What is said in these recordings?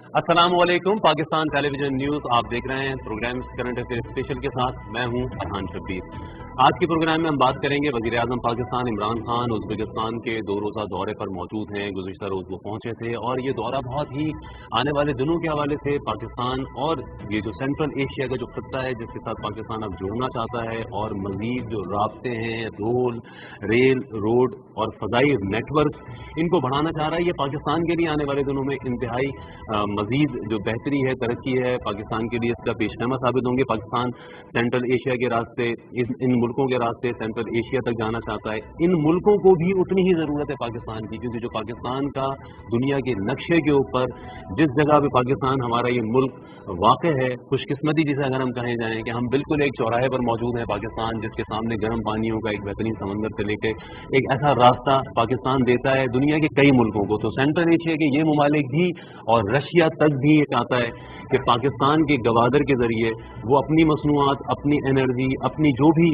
अस्सलाम वालेकुम। Pakistan television news आप देख रहे हैं। प्रोग्राम करंट अफेयर स्पेशल के साथ मैं हूं फरहान शब्बीर। आज के प्रोग्राम में हम बात करेंगे वज़ीर आज़म पाकिस्तान इमरान खान उज़्बेकिस्तान के 2 रोज़ा दौरे पर मौजूद हैं। गुज़िश्ता रोज़ वो पहुंचे थे और ये दौरा बहुत ही आने वाले दिनों के हवाले से पाकिस्तान और ये जो सेंट्रल एशिया का जो खत्ता है जिसके साथ पाकिस्तान अब जुड़ना चाहता है और मज़ीद जो राब्ते हैं रेल रोड और फ़ज़ाई नेटवर्क इनको बढ़ाना चाह रहा है। ये पाकिस्तान के लिए आने वाले दिनों में इंतहाई मज़ीद जो बेहतरी है, तरक्की है, पाकिस्तान के लिए इसका पेशखदमा साबित होंगे। पाकिस्तान सेंट्रल एशिया के रास्ते इन मुल्कों के रास्ते सेंट्रल एशिया तक जाना चाहता है। इन मुल्कों को भी उतनी ही ज़रूरत है पाकिस्तान की, क्योंकि जो पाकिस्तान का दुनिया के नक्शे के ऊपर जिस जगह पे पाकिस्तान हमारा ये मुल्क वाक़ है, खुशकिस्मती जिसे अगर हम कहें जाएँ कि हम बिल्कुल एक चौराहे पर मौजूद हैं पाकिस्तान, जिसके सामने गर्म पानियों का एक बेहतरीन समंदर से लेके एक ऐसा रास्ता पाकिस्तान देता है दुनिया के कई मुल्कों को। तो सेंट्रल एशिया के ये ममालिक भी और रशिया तक भी ये चाहता है कि पाकिस्तान के गवादर के ज़रिए वो अपनी मसनूआत, अपनी एनर्जी, अपनी जो भी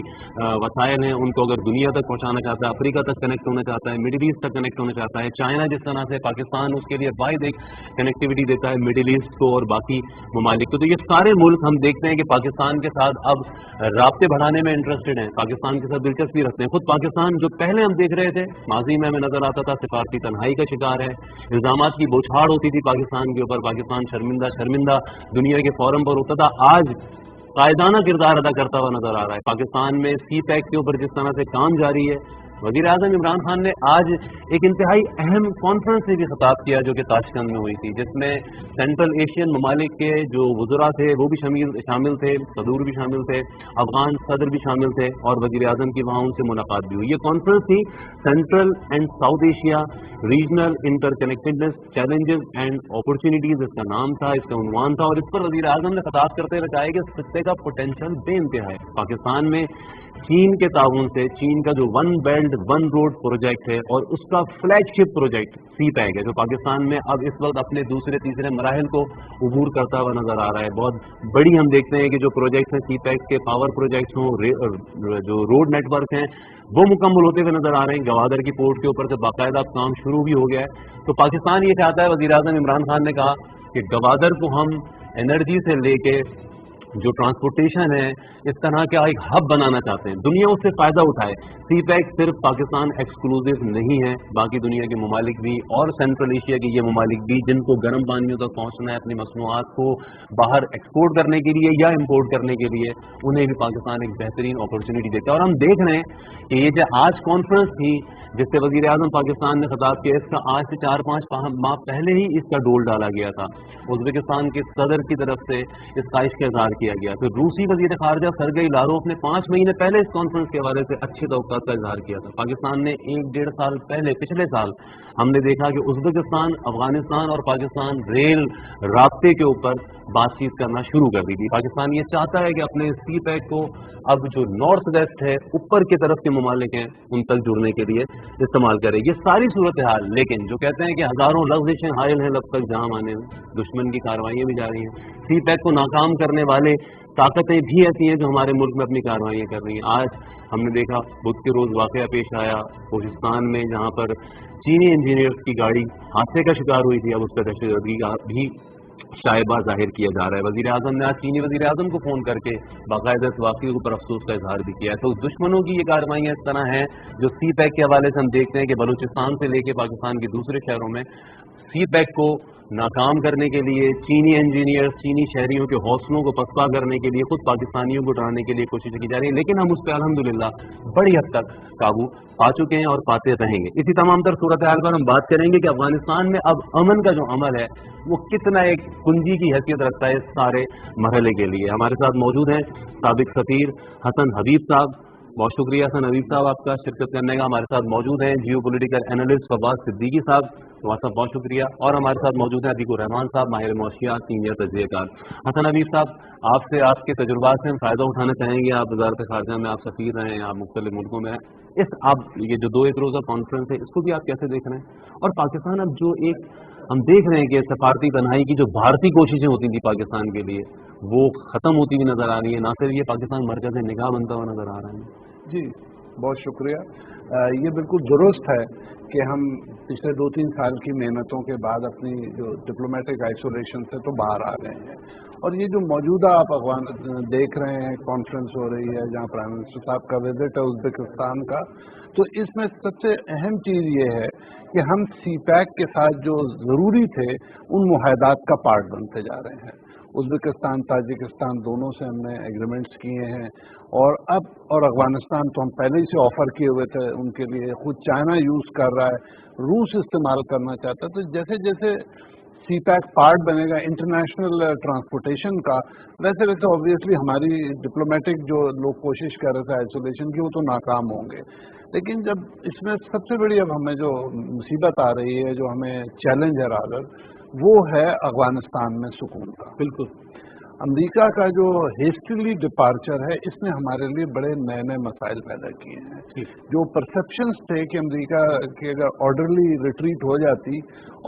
वसाइल हैं उनको अगर दुनिया तक पहुंचाना चाहता है, अफ्रीका तक कनेक्ट होना चाहता है, मिडिल ईस्ट तक कनेक्ट होना चाहता है। चाइना जिस तरह से पाकिस्तान उसके लिए वाहिद एक कनेक्टिविटी देता है मिडिल ईस्ट को और बाकी ममालिक को। तो ये सारे मुल्क हम देखते हैं कि पाकिस्तान के साथ अब राब्ते बढ़ाने में इंटरेस्टेड हैं, पाकिस्तान के साथ दिलचस्पी रखते हैं। खुद पाकिस्तान जो पहले हम देख रहे थे माजी में हमें नजर आता था सिफारती तन्हाई का शिकार है, इल्जामात की बौछार होती थी पाकिस्तान के ऊपर, पाकिस्तान शर्मिंदा दुनिया के फोरम पर होता था, आज कायदाना किरदार अदा करता हुआ नजर आ रहा है। पाकिस्तान में सी पैक के ऊपर जिस तरह से काम जारी है, वज़ीर आज़म इमरान खान ने आज एक इंतहाई अहम कॉन्फ्रेंस से भी खिताब किया जो कि ताशकंद में हुई थी, जिसमें सेंट्रल एशियन ममालिक के जो वज़रा थे वो भी शामिल थे, सदूर भी शामिल थे, अफगान सदर भी शामिल थे और वज़ीर आज़म की वहाँ उनसे मुलाकात भी हुई। ये कॉन्फ्रेंस थी central and south Asia regional interconnectedness challenges and opportunities इसका नाम था, इसका उन्वान था। और इस पर वज़ीर आज़म ने खिताब करते हुए कहा कि इस खत्ते का पोटेंशियल बेइंतहा है। पाकिस्तान में चीन के ताउन से, चीन का जो one belt one road project है और उसका फ्लैगशिप प्रोजेक्ट सी पैक है, जो पाकिस्तान में अब इस वक्त अपने दूसरे तीसरे मराहल को उबूर करता हुआ नजर आ रहा है। बहुत बड़ी हम देखते हैं कि जो प्रोजेक्ट्स हैं सी पैक के, पावर प्रोजेक्ट्स हों, जो रोड नेटवर्क हैं वो मुकम्मल होते हुए नजर आ रहे हैं। गवादर की पोर्ट के ऊपर से बाकायदा काम शुरू भी हो गया है। तो पाकिस्तान ये चाहता है, वज़ीर आज़म इमरान खान ने कहा कि गवादर को हम एनर्जी से लेके जो ट्रांसपोर्टेशन है इस तरह का एक हब बनाना चाहते हैं, दुनिया उससे फ़ायदा उठाए। सी पैक सिर्फ पाकिस्तान एक्सक्लूसिव नहीं है, बाकी दुनिया के ममालिक भी और सेंट्रल एशिया के ये ममालिक भी जिनको गर्म पानियों तक पहुँचना है अपनी मसनूआत को बाहर एक्सपोर्ट करने के लिए या इम्पोर्ट करने के लिए, उन्हें भी पाकिस्तान एक बेहतरीन अपॉर्चुनिटी देता है। और हम देख रहे हैं कि ये जो आज कॉन्फ्रेंस थी जिससे वज़ीर आज़म पाकिस्तान ने खिताब किया, इसका आज से 4-5 माह पहले ही इसका डोल डाला गया था। उज़्बेकिस्तान के सदर की तरफ से इस ख्वाहिश का इजहार किया गया। फिर रूसी वज़ीर ख़ारजा सरगई लारोव ने 5 महीने पहले इस कॉन्फ्रेंस के हवाले से अच्छे तवक्कुआत का इजहार किया था। पाकिस्तान ने 1-1.5 साल पहले, पिछले साल हमने देखा कि उज़्बेकिस्तान, अफगानिस्तान और पाकिस्तान रेल राब्ते के ऊपर बातचीत करना शुरू कर दी थी। पाकिस्तान ये चाहता है कि अपने सी पैक को अब जो नॉर्थ वेस्ट है, ऊपर की तरफ के ममालिक हैं, उन तक जुड़ने के लिए इस्तेमाल करे। ये सारी सूरत हाल, लेकिन जो कहते हैं कि हज़ारों लफ्ज़ें हायल हैं लब तक जहां आने में, दुश्मन की कार्रवाइयाँ भी जारी हैं। सी पैक को नाकाम करने वाले ताकतें भी ऐसी हैं जो हमारे मुल्क में अपनी कार्रवाइयाँ कर रही हैं। आज हमने देखा बुध के रोज़ वाक़या पेश आया कोहिस्तान में, जहाँ पर चीनी इंजीनियर्स की गाड़ी हादसे का शिकार हुई थी। अब उस पर दहशतगर्दी का भी शायबा जाहिर किया जा रहा है। वज़ीर आज़म ने आज चीनी वज़ीर आज़म को फ़ोन करके बाकायदा इस वाक़े के ऊपर अफसोस का इजहार भी किया है। तो दुश्मनों की ये कार्रवाइयाँ इस तरह हैं जो सी पैक के हवाले से हम देखते हैं कि बलूचिस्तान से लेके पाकिस्तान के दूसरे शहरों में सी पैक को नाकाम करने के लिए चीनी इंजीनियर, चीनी शहरियों के हौसलों को पसपा करने के लिए, खुद पाकिस्तानियों को डराने के लिए कोशिश की जा रही है। लेकिन हम उस पर अल्हम्दुलिल्लाह बड़ी हद तक काबू पा चुके हैं और पाते रहेंगे। इसी तमाम तर सूरत हाल पर हम बात करेंगे कि अफगानिस्तान में अब अमन का जो अमल है वो कितना एक कुंजी की हैसियत रखता है इस सारे मरहले के लिए। हमारे साथ मौजूद हैं साबिक सफीर हसन हबीब साहब। बहुत शुक्रिया हसन हबीब साहब आपका शिरकत करने का। हमारे साथ मौजूद हैं geo political analyst Fawad Siddiqui साहब, साहब बहुत शुक्रिया। और हमारे साथ मौजूद हैं अतीकुर रहमान साहब, माहिर मौशियात, सीनियर तजज़ियेकार। हसन हबीब साहब, आपसे आपके तजुर्बात से हम फ़ायदा उठाना चाहेंगे। आप वज़ारत ख़ारजा में आप सफ़ीर रहे हैं, आप मुख्तलिफ मुल्कों में हैं। आप ये जो 2-1 रोज़ा कॉन्फ्रेंस है इसको भी आप कैसे देख रहे हैं? और पाकिस्तान अब जो एक हम देख रहे हैं कि सफारती तन्हाई की जो भारतीय कोशिशें होती थी पाकिस्तान के लिए वो ख़त्म होती हुई नज़र आ रही है, ना सिर्फ ये पाकिस्तान मरकज़ निगाह बनता हुआ नज़र आ रहा है। जी बहुत शुक्रिया। یہ بالکل درست ہے کہ ہم پچھلے 2-3 سال کی محنتوں کے بعد اپنی جو ڈپلومیٹک آئسولیشن سے تو باہر آ گئے ہیں، اور یہ جو موجودہ آپ دیکھ رہے ہیں کانفرنس ہو رہی ہے جہاں پرائم منسٹر صاحب کا وزٹ ہے ازبکستان کا، تو اس میں سب سے اہم چیز یہ ہے کہ ہم سی پیک کے ساتھ جو ضروری تھے ان معاہدات کا پارٹ بنتے جا رہے ہیں۔ ازبکستان تاجکستان دونوں سے ہم نے ایگریمنٹس کیے ہیں، اور افغانستان تو ہم پہلے ہی سے آفر کیے ہوئے تھے ان کے لیے، خود چائنا یوز کر رہا ہے، روس استعمال کرنا چاہتا ہے۔ تو جیسے جیسے سی پیک پارٹ بنے گا انٹرنیشنل ٹرانسپورٹیشن کا، ویسے ویسے آبویسلی ہماری ڈپلومیٹک جو لوگ کوشش کر رہے تھے آئسولیشن کی وہ تو ناکام ہوں گے۔ لیکن جب اس میں سب سے بڑی اب ہمیں جو مصیبت آ رہی ہے، جو ہمیں چیلنج ہے رادر، وہ ہے افغانستان میں سکون کا۔ بالکل، امریکہ کا جو ہیسٹیلی ڈپارچر ہے اس نے ہمارے لیے بڑے نئے نئے مسائل پیدا کیے ہیں۔ جو پرسپشنز تھے کہ امریکہ کی اگر آرڈرلی ریٹریٹ ہو جاتی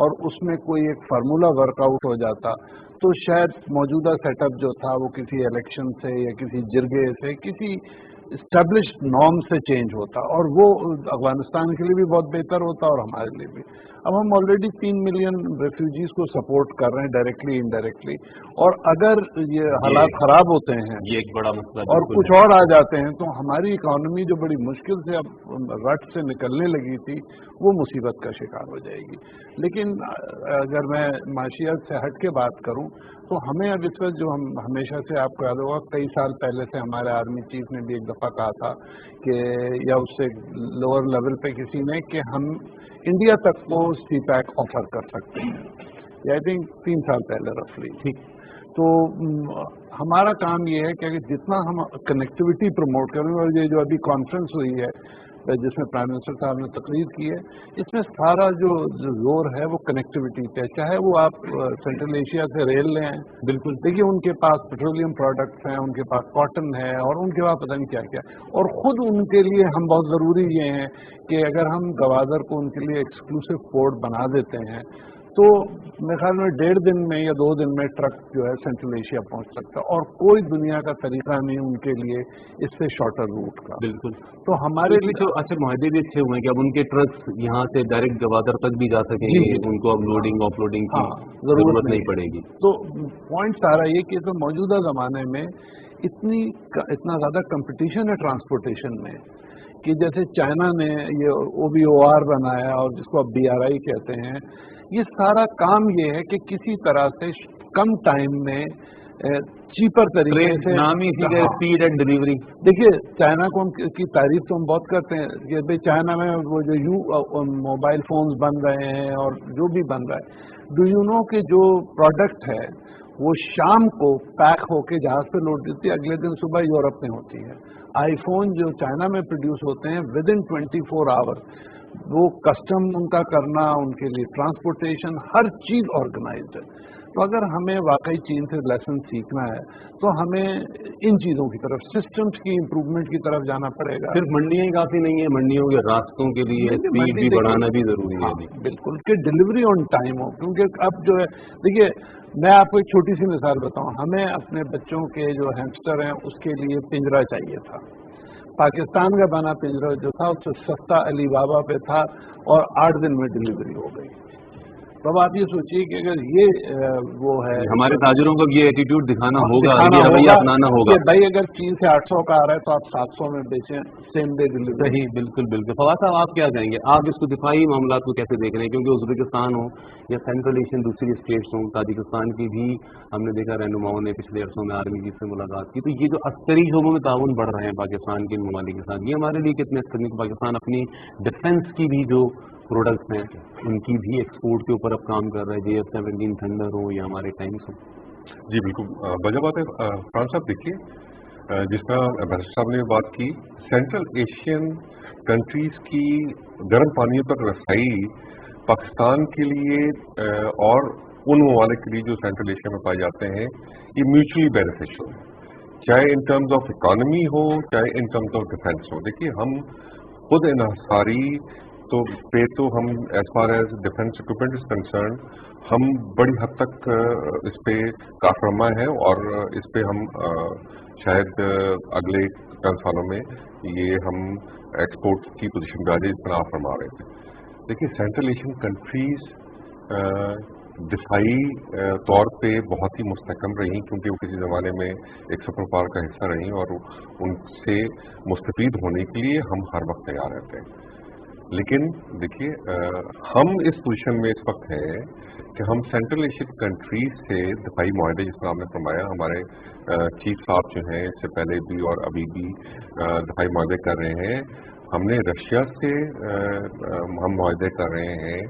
اور اس میں کوئی ایک فارمولا ورک آؤٹ ہو جاتا تو شاید موجودہ سیٹ اپ جو تھا وہ کسی الیکشن سے یا کسی جرگے سے کسی اسٹیبلشڈ نارم سے چینج ہوتا، اور وہ افغانستان کے لیے بھی بہت بہتر ہوتا اور ہمارے لیے بھی۔ اب ہم آلریڈی 3 ملین ریفیوجیز کو سپورٹ کر رہے ہیں ڈائریکٹلی انڈائریکٹلی، اور اگر یہ حالات خراب ہوتے ہیں یہ ایک بڑا مسئلہ اور کچھ اور آ جاتے ہیں تو ہماری اکانومی جو بڑی مشکل سے اب رٹ سے نکلنے لگی تھی وہ مصیبت کا شکار ہو جائے گی۔ لیکن اگر میں معاشیت سے ہٹ کے بات کروں تو ہمیں اب اس وقت جو ہم ہمیشہ سے آپ کو یاد ہوگا کئی سال پہلے سے ہمارے آرمی چیف نے بھی ایک دفعہ کہا تھا کہ یا اس سے لوور لیول پہ کسی نے کہ ہم انڈیا تک کو سی پیک آفر کر سکتے ہیں، آئی تھنک 3 سال پہلے رفلی۔ ٹھیک، تو ہمارا کام یہ ہے کہ جتنا ہم کنیکٹیوٹی پروموٹ کریں، اور یہ جو ابھی کانفرنس ہوئی ہے جس میں پرائم منسٹر صاحب نے تقریر کی ہے، اس میں سارا جو زور ہے وہ کنیکٹیوٹی پہ، چاہے وہ آپ سینٹرل ایشیا سے ریل لیں آئیں، بالکل دیکھیے ان کے پاس پیٹرولیم پروڈکٹس ہیں، ان کے پاس کاٹن ہے، اور ان کے پاس پتہ نہیں کیا کیا، اور خود ان کے لیے ہم بہت ضروری یہ ہیں کہ اگر ہم گوادر کو ان کے لیے ایکسکلوسو پورٹ بنا دیتے ہیں تو میرے خیال میں 1.5 دن میں یا 2 دن میں ٹرک جو ہے سینٹرل ایشیا پہنچ سکتا ہے، اور کوئی دنیا کا طریقہ نہیں ان کے لیے اس سے شارٹر روٹ کا۔ بالکل، تو ہمارے لیے تو اچھا معاہدے بھی اچھے ہوئے ہیں کہ اب ان کے ٹرکس یہاں سے ڈائریکٹ گوادر تک بھی جا سکیں گے، ان کو اب لوڈنگ آف لوڈنگ کی ضرورت نہیں پڑے گی۔ تو پوائنٹ سارا یہ کہ موجودہ زمانے میں اتنا زیادہ کمپٹیشن ہے ٹرانسپورٹیشن میں کہ جیسے چائنا نے یہ OBOR بنایا اور جس کو اب BRI کہتے ہیں، یہ سارا کام یہ ہے کہ کسی طرح سے کم ٹائم میں چیپر طریقے سے، نام ہی ٹھیک ہے، اسپیڈ اینڈ ڈلیوری۔ دیکھیے چائنا کو کی تعریف تو ہم بہت کرتے ہیں کہ بھائی چائنا میں وہ جو موبائل فونز بن رہے ہیں اور جو بھی بن رہا ہے، ڈو یو نو کہ جو پروڈکٹ ہے وہ شام کو پیک ہو کے جہاز پہ لوٹ دیتی ہے، اگلے دن صبح یورپ میں ہوتی ہے۔ آئی فون جو چائنا میں پروڈیوس ہوتے ہیں ودن 24 آور، وہ کسٹم ان کا کرنا، ان کے لیے ٹرانسپورٹیشن، ہر چیز آرگنائزڈ ہے۔ تو اگر ہمیں واقعی چین سے لیسن سیکھنا ہے تو ہمیں ان چیزوں کی طرف، سسٹمز کی امپروومنٹ کی طرف جانا پڑے گا۔ صرف منڈیاں ہی کافی نہیں ہے، منڈیوں کے راستوں کے لیے اسپیڈ بھی بڑھانا بھی ضروری ہے۔ بالکل کہ ڈلیوری آن ٹائم ہو، کیونکہ اب جو ہے دیکھیے میں آپ کو ایک چھوٹی سی مثال بتاؤں، ہمیں اپنے بچوں کے جو ہیمسٹر ہیں اس کے لیے پنجرا چاہیے تھا، پاکستان کا بنا پنجرا جو تھا اس سے سستا علی بابا پہ تھا اور 8 دن میں ڈلیوری ہو گئی۔ تو اب آپ یہ سوچیے کہ اگر یہ وہ ہے، ہمارے تاجروں کو یہ ایٹیٹیوڈ دکھانا ہوگا، یہ رویہ اپنانا ہوگا کہ بھائی اگر چین سے 800 کا آ رہا ہے تو آپ 700 میں بیچیں، سیم ڈے ڈلیوری۔ صحیح، بالکل بالکل۔ فواد صاحب آپ کیا کہیں گے، آپ اس کو دفاعی معاملات کو کیسے دیکھ رہے ہیں؟ کیونکہ ازبکستان ہو یا سینٹرل ایشین دوسری اسٹیٹس ہوں، تاجکستان کی بھی ہم نے دیکھا رہنماؤں نے پچھلے عرصوں میں آرمی چیف سے ملاقات کی، تو یہ جو عسکری شعبوں میں تعاون بڑھ رہے ہیں پاکستان کے ان ممالک کے ساتھ، یہ ہمارے لیے کتنے اثر؟ پاکستان اپنی ڈیفینس کی بھی جو پروڈکٹس ہیں ان کی بھی ایکسپورٹ کے اوپر اب کام کر رہا ہے، JF-17 تھنڈر ہو یا ہمارے ٹینکس ہوں۔ جی بالکل وجہ بات ہے فرحان صاحب، دیکھیے جس طرح بحر صاحب نے بات کی، سینٹرل ایشین کنٹریز کی گرم پانیوں تک رسائی پاکستان کے لیے اور ان ممالک کے لیے جو سینٹرل ایشیا میں پائے جاتے ہیں یہ میوچلی بینیفیشل ہے، چاہے ان ٹرمز آف اکانومی ہو چاہے ان ٹرمز آف ڈیفینس ہو۔ دیکھیے ہم خود انحصاری تو ہم as far as defence equipment is concern ہم بڑی حد تک اس پہ کارفرما ہیں، اور اس پہ ہم شاید اگلے चंद सालों में ये हम एक्सपोर्ट की पोजीशन पे आ जाए, जिस तरह आप फरमा रहे थे। देखिए, सेंट्रल एशियन कंट्रीज दिफाई तौर पे बहुत ही मुस्तहकम रही, क्योंकि वो किसी ज़माने में एक सुपर पावर का हिस्सा रही और उनसे मुस्तफीद होने के लिए हम हर वक्त तैयार रहते हैं। लेकिन देखिए, हम इस पोजीशन में इस वक्त हैं कि हम सेंट्रल एशियन कंट्रीज से दिफाई माहदे, जिस तरह आपने फरमाया, हमारे चीफ साहब जो हैं इससे पहले भी और अभी भी दिफाई माहदे कर रहे हैं। हमने रशिया से हम माहदे कर रहे हैं,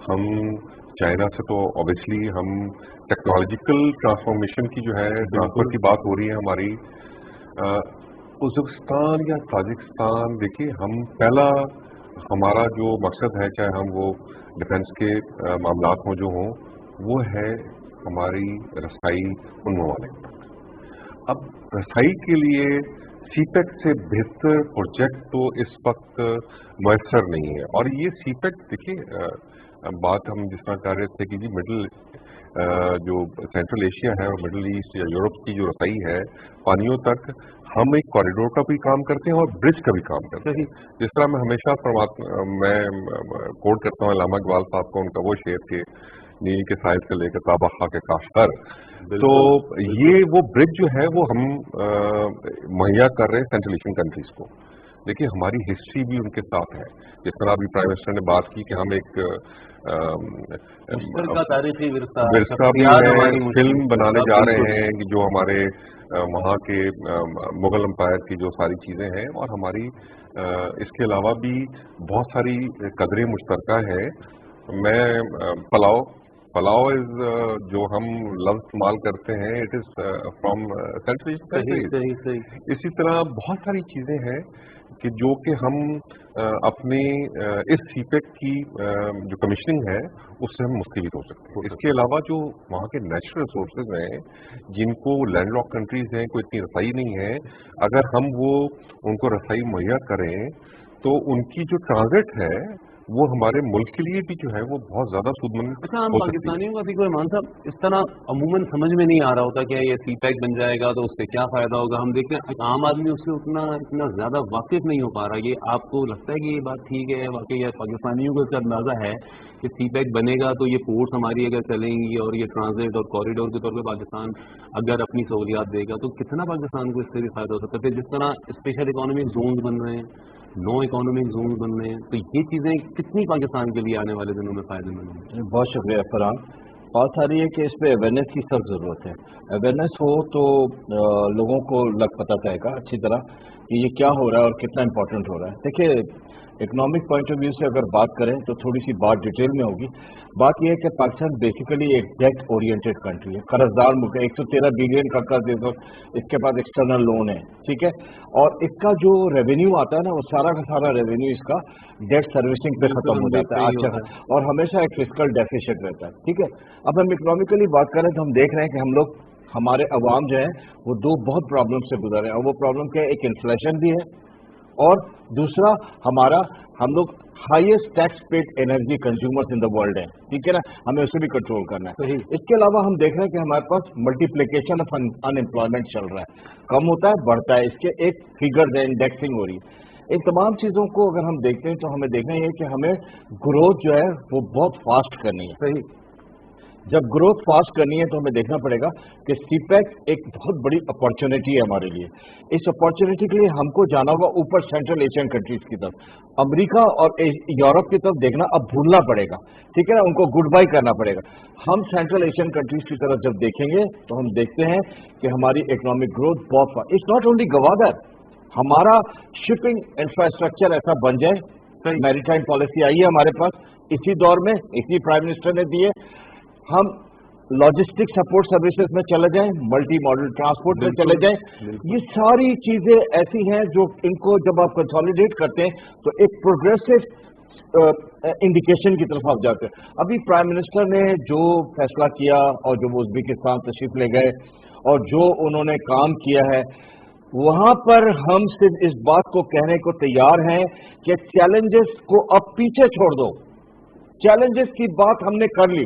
हम चाइना से तो ऑब्वियसली हम टेक्नोलॉजिकल ट्रांसफॉर्मेशन की जो है ट्रांसफर की बात हो रही है हमारी। उज़्बेकिस्तान या ताजिकिस्तान, देखिए हम पहला हमारा जो मकसद है, चाहे हम वो डिफेंस के मामलात में जो हों, वो है हमारी रसाई उन ममालिक तक। अब रसाई के लिए सीपेक से बेहतर प्रोजेक्ट तो इस वक्त मैसर नहीं है। और ये सीपेक, देखिए बात हम जिस तरह कर रहे थे कि जी मिडिल जो सेंट्रल एशिया है और मिडिल ईस्ट या यूरोप की जो रसाई है पानियों तक, हम एक कॉरिडोर का भी काम करते हैं और ब्रिज का भी काम करते हैं। जिस तरह मैं हमेशा मैं कोट करता हूँ अल्लामा इकबाल साहब को, उनका वो शेर के नील के साहिब से लेकर ताबा के काश्तर, तो ये वो ब्रिज जो है वो हम मुहैया कर रहे हैं सेंट्रल एशियन कंट्रीज को। देखिए, हमारी हिस्ट्री भी उनके साथ है। जिस तरह अभी प्राइम मिनिस्टर ने बात की कि हम एक तारीखी विरसा भी है, फिल्म बनाने जा रहे हैं कि जो हमारे वहाँ के मुगल एम्पायर की जो सारी चीज़ें हैं, और हमारी इसके अलावा भी बहुत सारी कदरें मुश्तरका है। मैं पलाव इज जो हम लफ्ज़ इस्तेमाल करते हैं, it is from central countries. इसी तरह बहुत सारी चीज़ें हैं कि जो कि हम अपने इस सीपेक की जो कमीशनिंग है उससे हम मुस्तफीद हो सकते हैं। इसके अलावा जो वहाँ के नेचुरल रिसोर्सेज हैं, जिनको लैंडलॉक कंट्रीज हैं, कोई इतनी रसाई नहीं है, अगर हम वो उनको रसाई मुहैया करें तो उनकी जो ट्रांजिट है वो हमारे मुल्क के लिए भी जो है वो बहुत ज्यादा सूदमंद। अच्छा, हम पाकिस्तानियों का भी कोई मान साहब इस तरह अमूमन समझ में नहीं आ रहा होता कि ये सीपैक बन जाएगा तो उससे क्या फायदा होगा। हम देखते हैं आम आदमी उससे इतना ज्यादा वाकिफ नहीं हो पा रहा। ये आपको लगता है कि ये बात ठीक है? वाकई पाकिस्तानियों को इसका अंदाजा है कि सीपैक बनेगा तो ये पोर्ट्स हमारी अगर चलेंगी और ये ट्रांजिट और कॉरिडोर के तौर पर पाकिस्तान अगर अपनी सहूलियात देगा तो कितना पाकिस्तान को इससे भी फायदा हो सकता है? फिर जिस तरह स्पेशल इकोनॉमिक जोन बन रहे हैं, नो इकोनॉमिक जोन बन रहे हैं, तो ये चीज़ें कितनी पाकिस्तान के लिए आने वाले दिनों में फायदेमंद हैं? बहुत शुक्रिया फरहान। बात आ रही है कि इस पर अवेयरनेस की सख्त ज़रूरत है। अवेयरनेस हो तो लोगों को लग पता चलेगा अच्छी तरह कि ये क्या हो रहा है और कितना इम्पोर्टेंट हो रहा है। देखिए, इकोनॉमिक पॉइंट ऑफ व्यू से अगर बात करें तो थोड़ी सी बात डिटेल में होगी। बात यह है कि पाकिस्तान बेसिकली एक डेट ओरिएंटेड कंट्री है, कर्जदार मुल्क है। 113 बिलियन का कर्ज इसके पास एक्सटर्नल लोन है, ठीक है, और इसका जो रेवेन्यू आता है ना, वो सारा का सारा रेवेन्यू इसका डेट सर्विसिंग पे खत्म हो जाता है अच्छा, और हमेशा एक फिस्कल डेफिसिट रहता है, ठीक है। अब हम इकोनॉमिकली बात करें तो हम देख रहे हैं कि हम लोग, हमारे अवाम जो है वो दो बहुत प्रॉब्लम से गुजर रहे हैं, और वो प्रॉब्लम क्या है? एक इन्फ्लेशन भी है और दूसरा हम लोग highest tax paid energy consumers in the world है, ठीक है ना, हमें उसे भी कंट्रोल करना है। इसके अलावा हम देख रहे हैं कि हमारे पास मल्टीप्लिकेशन ऑफ अनएम्प्लॉयमेंट चल रहा है, कम होता है बढ़ता है, इसके एक फिगर है, इंडेक्सिंग हो रही है। इन तमाम चीज़ों को अगर हम देखते हैं तो हमें देखना है कि हमें ग्रोथ जो है वो बहुत फास्ट करनी है। सही, जब ग्रोथ फास्ट करनी है तो हमें देखना पड़ेगा कि सीपैक एक बहुत बड़ी अपॉर्चुनिटी है हमारे लिए। इस अपॉर्चुनिटी के लिए हमको जाना होगा ऊपर सेंट्रल एशियन कंट्रीज की तरफ, अमेरिका और यूरोप की तरफ देखना अब भूलना पड़ेगा, ठीक है ना, उनको गुड बाय करना पड़ेगा। हम सेंट्रल एशियन कंट्रीज की तरफ जब देखेंगे तो हम देखते हैं कि हमारी इकोनॉमिक ग्रोथ बहुत, इट्स नॉट ओनली गवादर, हमारा शिपिंग इंफ्रास्ट्रक्चर ऐसा बन जाए, मैरीटाइम पॉलिसी आई है हमारे पास इसी दौर में, इसी प्राइम मिनिस्टर ने दी है, हम लॉजिस्टिक सपोर्ट सर्विसेज में चले जाएं, मल्टी मॉडल ट्रांसपोर्ट में चले जाएं, ये सारी चीजें ऐसी हैं जो इनको जब आप कंसोलिडेट करते हैं तो एक प्रोग्रेसिव इंडिकेशन की तरफ आप जाते हैं। अभी प्राइम मिनिस्टर ने जो फैसला किया और जो उज़्बेकिस्तान तशरीफ ले गए और जो उन्होंने काम किया है, वहां पर हम सिर्फ इस बात को कहने को तैयार हैं कि चैलेंजेस को अब पीछे छोड़ दो, चैलेंजेस की बात हमने कर ली,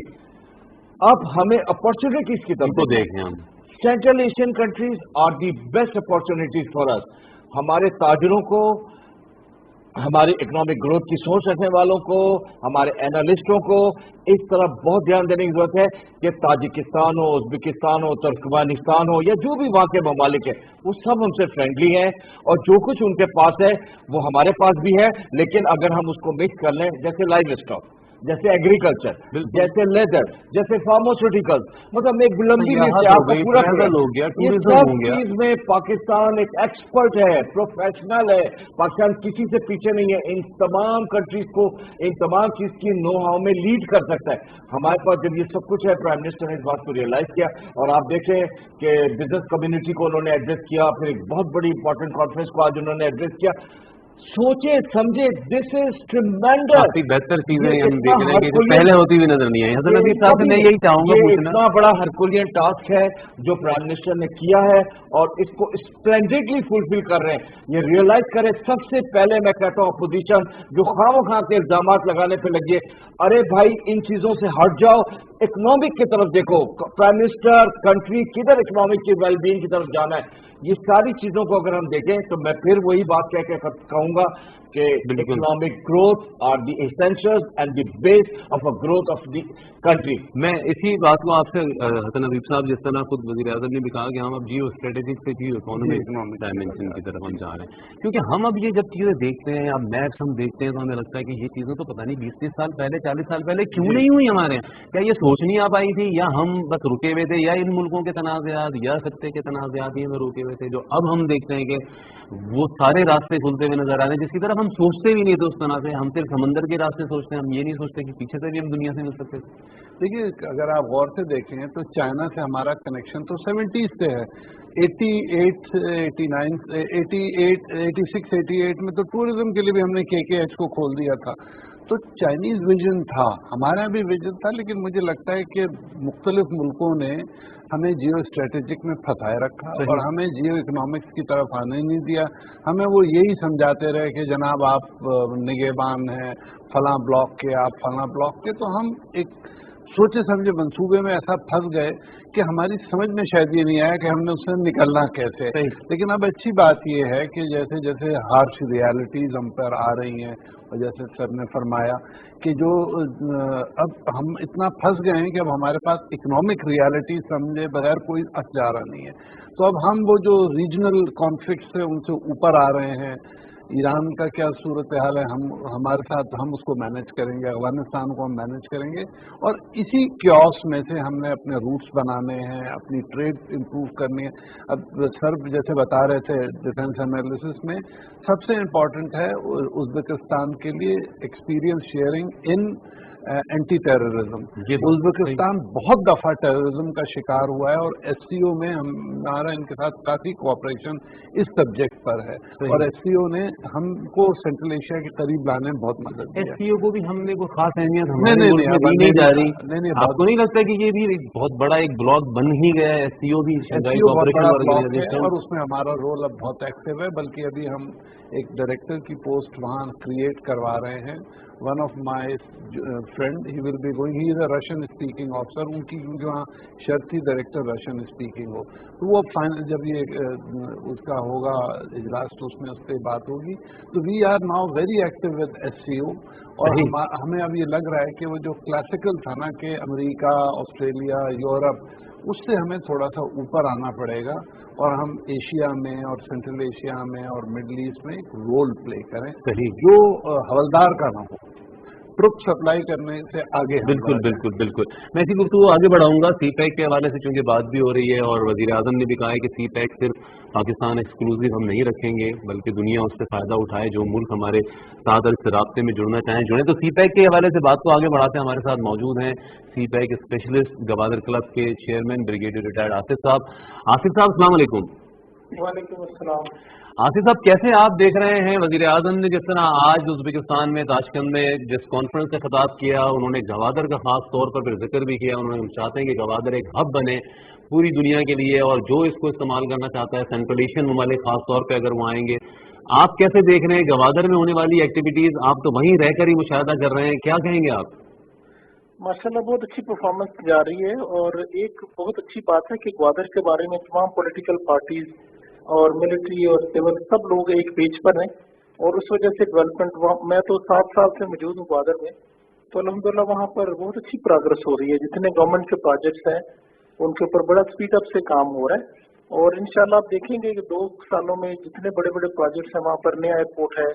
अब हमें अपॉर्चुनिटीज की तरफ तो देखें। हम central Asian countries are the best opportunities for us. हमारे ताजरों को, हमारे इकोनॉमिक ग्रोथ की सोच रखने वालों को, हमारे एनालिस्टों को इस तरफ बहुत ध्यान देने की जरूरत है कि ताजिकिस्तान हो, उज्बेकिस्तान हो, तुर्कमेनिस्तान हो, या जो भी वहाँ के ममालिक है, वो सब हमसे फ्रेंडली हैं और जो कुछ उनके पास है वो हमारे पास भी है। लेकिन अगर हम उसको मिक्स कर लें, जैसे लाइव स्टॉक, जैसे एग्रीकल्चर, जैसे लेदर, जैसे फार्मास्यूटिकल्स, मतलब एक लंबी लिस्ट है आपका पूरा हो गया, ये टूरिज्म सब हो गया। चीज में पाकिस्तान एक एक्सपर्ट है, प्रोफेशनल है। पाकिस्तान किसी से पीछे नहीं है, इन तमाम कंट्रीज को, इन तमाम चीज की नो हाउ में लीड कर सकता है। हमारे पास जब ये सब कुछ है, प्राइम मिनिस्टर ने इस बात को रियलाइज किया और आप देखें कि बिजनेस कम्युनिटी को उन्होंने एड्रेस किया, फिर एक बहुत बड़ी इंपॉर्टेंट कॉन्फ्रेंस को आज उन्होंने एड्रेस किया। सोचे समझे, दिस इज ट्रिमेंडस। काफी बेहतर चीजें हम देख रहे हैं कि जो पहले होती हुई नजर नहीं आई। हसन नबी साहब से मैं यही चाहूंगा पूछना, इतना बड़ा हरकुलियन टास्क है जो प्राइम मिनिस्टर ने किया है और इसको स्प्लेंडेडली फुलफिल कर रहे हैं। ये रियलाइज करें, सबसे पहले मैं कहता हूँ अपोजिशन जो खामखा के इल्जाम लगाने पे लगी है, अरे भाई इन चीजों से हट जाओ, इकोनॉमिक की तरफ देखो। प्राइम मिनिस्टर कंट्री किधर इकोनॉमिक की वेलबींग की तरफ जाना है, ये सारी चीजों को अगर हम देखें तो मैं फिर वही बात कह के कहूंगा कि economic growth are the essentials and the base of a growth of the country. मैं इसी बात को आपसे हसन नबीब साहब, जिस तरह खुद वज़ीर आज़म ने भी कहा कि हम अब जियो स्ट्रेटेजिक से जियो इकोनॉमिक डायमेंशन की तरफ हम जा रहे हैं, क्योंकि हम अब ये जब चीजें देखते हैं या मैप्स हम देखते हैं तो हमें लगता है कि ये चीजें तो पता नहीं 20-30 साल पहले, 40 साल पहले क्यों नहीं हुई हमारे यहाँ। क्या ये सोच नहीं आ पाई थी, या हम बस रुके हुए थे, या इन मुल्कों के तनाज़ात या सत्ते के तनाज़ात में रुके हुए थे, जो अब हम देखते हैं कि वो सारे रास्ते खुलते हुए नजर आ रहे हैं जिसकी तरफ हम सोचते भी नहीं थे उस तरह से। हम सिर्फ समंदर के रास्ते सोचते हैं, हम ये नहीं सोचते कि पीछे से भी हम दुनिया से मिल सकते थे। देखिए, अगर आप गौर से देखें तो चाइना से हमारा कनेक्शन तो 70s से है। 88, 89, 88, 86, 88 में तो टूरिज्म के लिए भी हमने KKH को खोल दिया था। तो चाइनीज विजन था, हमारा भी विजन था, लेकिन मुझे लगता है कि मुख्तलिफ मुल्कों ने हमें जियो स्ट्रेटेजिक में फंसाए रखा और हमें जियो इकोनॉमिक्स की तरफ आने नहीं दिया। हमें वो यही समझाते रहे कि जनाब आप निगहबान हैं, फलां ब्लॉक के, आप फलां ब्लॉक के। तो हम एक सोचे समझे मंसूबे में ऐसा फंस गए कि हमारी समझ में शायद ये नहीं आया कि हमने उससे निकलना कैसे। लेकिन अब अच्छी बात ये है कि जैसे जैसे हार्श रियलिटीज हम पर आ रही हैं और जैसे सर ने फरमाया कि जो अब हम इतना फंस गए हैं कि अब हमारे पास इकोनॉमिक रियलिटी समझे बगैर कोई असजारा नहीं है। तो अब हम वो जो रीजनल कॉन्फ्लिक्ट्स है उनसे ऊपर आ रहे हैं। ईरान का क्या सूरत हाल है, हमारे साथ हम उसको मैनेज करेंगे, अफगानिस्तान को हम मैनेज करेंगे, और इसी क्योस में से हमने अपने रूट्स बनाने हैं, अपनी ट्रेड इंप्रूव करनी है। अब सर जैसे बता रहे थे डिफेंस एनालिसिस में सबसे इम्पोर्टेंट है उज्बेकिस्तान के लिए एक्सपीरियंस शेयरिंग इन एंटी टेररिज्म। उज्बेकिस्तान बहुत दफा टेररिज्म का शिकार हुआ है और SCO में हमारा इनके साथ काफी कोऑपरेशन इस सब्जेक्ट पर है और SCO ने हमको सेंट्रल एशिया के करीब लाने में बहुत मदद की। SCO को भी हमने कोई खास अहमियत हमारे मुल्क में दी नहीं जा रही। आपको नहीं लगता कि ये भी बहुत बड़ा एक ब्लॉक बन ही गया है SCO भी? और उसमें हमारा रोल अब बहुत एक्टिव है, बल्कि अभी हम एक डायरेक्टर की पोस्ट वहाँ क्रिएट करवा रहे हैं। One of my friend, he will be going, he is a Russian speaking officer, उनकी क्योंकि वहाँ शर्त थी डायरेक्टर रशियन स्पीकिंग हो। तो वो फाइनल जब ये उसका होगा इजलास तो उसमें उस पर बात होगी। तो we are now very active with SCO और हमें अब ये लग रहा है कि वो जो क्लासिकल था ना कि अमेरिका, ऑस्ट्रेलिया, यूरोप, उससे हमें थोड़ा सा ऊपर आना पड़ेगा और हम एशिया में और सेंट्रल एशिया में और मिडल ईस्ट में एक रोल प्ले करें जो हवलदार का ना हो, ट्रुप सप्लाई करने से आगे। बिल्कुल बिल्कुल बिल्कुल। मैं इसी गुफ्तगू आगे बढ़ाऊंगा CPEC के हवाले से, चूंकि बात भी हो रही है और वज़ीर आज़म ने भी कहा है कि CPEC सिर्फ पाकिस्तान एक्सक्लूसिव हम नहीं रखेंगे, बल्कि दुनिया उससे फ़ायदा उठाए, जो मुल्क हमारे साथ इस रास्ते में जुड़ना चाहें जुड़े। तो CPEC के हवाले से बात को आगे बढ़ाते हैं। हमारे साथ मौजूद हैं CPEC स्पेशलिस्ट गवादर क्लब के चेयरमैन ब्रिगेडियर रिटायर्ड आसिफ साहब। आसिफ साहब अस्सलाम वालेकुम। वालेकुम अस्सलाम। आसिफ साहब, कैसे आप देख रहे हैं वज़ीर आज़म ने जिस तरह आज उज़्बेकिस्तान में ताशकंद में जिस कॉन्फ्रेंस से खिताब किया, उन्होंने गवादर का खास तौर पर फिर जिक्र भी किया। उन्होंने चाहते हैं कि गवादर एक हब बने पूरी दुनिया के लिए, और जो इसको इस्तेमाल करना चाहता है सेंट्रल एशियन ममालिक खास तौर पर अगर वो आएंगे। आप कैसे देख रहे हैं गवादर में होने वाली एक्टिविटीज? आप तो वहीं रहकर ही मुशाहदा कर रहे हैं, क्या कहेंगे आप? माशाल्लाह बहुत अच्छी परफॉर्मेंस जा रही है और एक बहुत अच्छी बात है कि ग्वादर के बारे में तमाम पॉलिटिकल पार्टीज और मिलिट्री और सिविल सब लोग एक पेज पर हैं, और उस वजह से डेवलपमेंट मैं तो 7 साल से मौजूद हूँ ग्वादर में, तो अल्हम्दुलिल्लाह वहाँ पर बहुत अच्छी प्रोग्रेस हो रही है। जितने गवर्नमेंट के प्रोजेक्ट्स हैं उनके ऊपर बड़ा स्पीड अप से काम हो रहा है, और इंशाल्लाह आप देखेंगे कि 2 सालों में जितने बड़े बड़े प्रोजेक्ट्स हैं, वहाँ पर नया एयरपोर्ट है,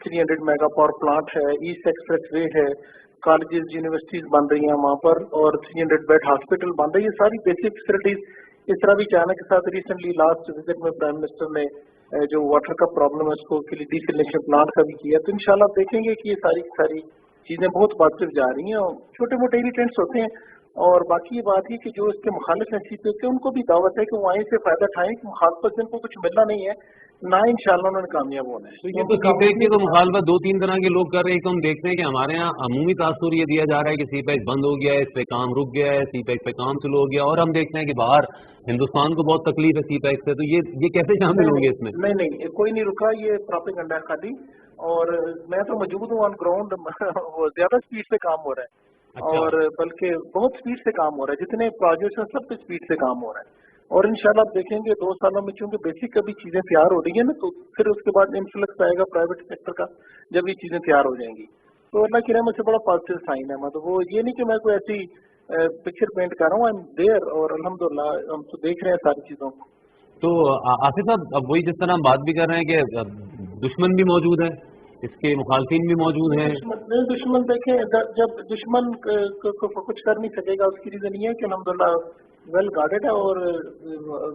300 मेगा पावर प्लांट है, ईस्ट एक्सप्रेस वे है, कॉलेजेस यूनिवर्सिटीज बन रही हैं वहाँ पर, और 300 बेड हॉस्पिटल बन रही है। सारी बेसिक फैसिलिटीज। इस तरह भी चाइना के साथ रिसेंटली लास्ट विजिट में प्राइम मिनिस्टर ने जो वाटर का प्रॉब्लम है उसको के लिए डिसलिनेशन प्लांट का भी किया। तो इंशाल्लाह आप देखेंगे कि ये सारी चीजें बहुत पॉजिटिव जा रही हैं, और छोटे मोटे इरिटेंट्स होते हैं। और बाकी ये बात है कि जो इसके मुखालिफ हैं सीपीओ के, उनको भी दावत है कि वो वहीं से फायदा उठाएं, कि मुखालफत से उनको कुछ मिलना नहीं है ना, इंशाल्लाह उन्होंने कामयाब होना है। तो ये तो सीपैक की तो मुखालफत 2-3 तरह के लोग कर रहे हैं। तो हम देखते हैं कि हमारे यहाँ अमूमी तासुर ये दिया जा रहा है कि सीपैक बंद हो गया है, इस पे काम रुक गया है, सीपैक पे काम शुरू हो गया, और हम देखते हैं कि बाहर हिंदुस्तान को बहुत तकलीफ है सीपैक से। तो ये कैसे शामिल होंगे इसमें? नहीं, कोई नहीं रुका, ये प्रोपेगेंडा है खाली। और मैं तो मौजूद हूँ ऑन ग्राउंड, ज्यादा स्पीड से काम हो रहा है। अच्छा। और बल्कि बहुत स्पीड से काम हो रहा है, जितने प्रोजेक्ट्स हैं सब पे स्पीड से काम हो रहा है। और इंशाल्लाह आप देखेंगे 2 सालों में, चूंकि बेसिक अभी चीजें तैयार हो रही है ना, तो फिर उसके बाद इन्फ्लक्स आएगा प्राइवेट सेक्टर का, जब ये चीजें तैयार हो जाएंगी। तो अल्लाह की रहमत से बड़ा पॉजिटिव साइन है। मतलब वो ये नहीं कि मैं कोई ऐसी पिक्चर पेंट कर रहा हूँ, आई एम देयर, और अल्हम्दुलिल्लाह हम तो देख रहे हैं सारी चीजों को। तो आसिफ साहब, अब वही जिस तरह हम बात भी कर रहे हैं कि दुश्मन भी मौजूद है, इसके मुखालफिन भी मौजूद हैं। दुश्मन देखें, जब दुश्मन को कुछ कर नहीं सकेगा, उसकी रीजन ये है कि अल्हम्दुलिल्लाह वेल गार्डेड है। और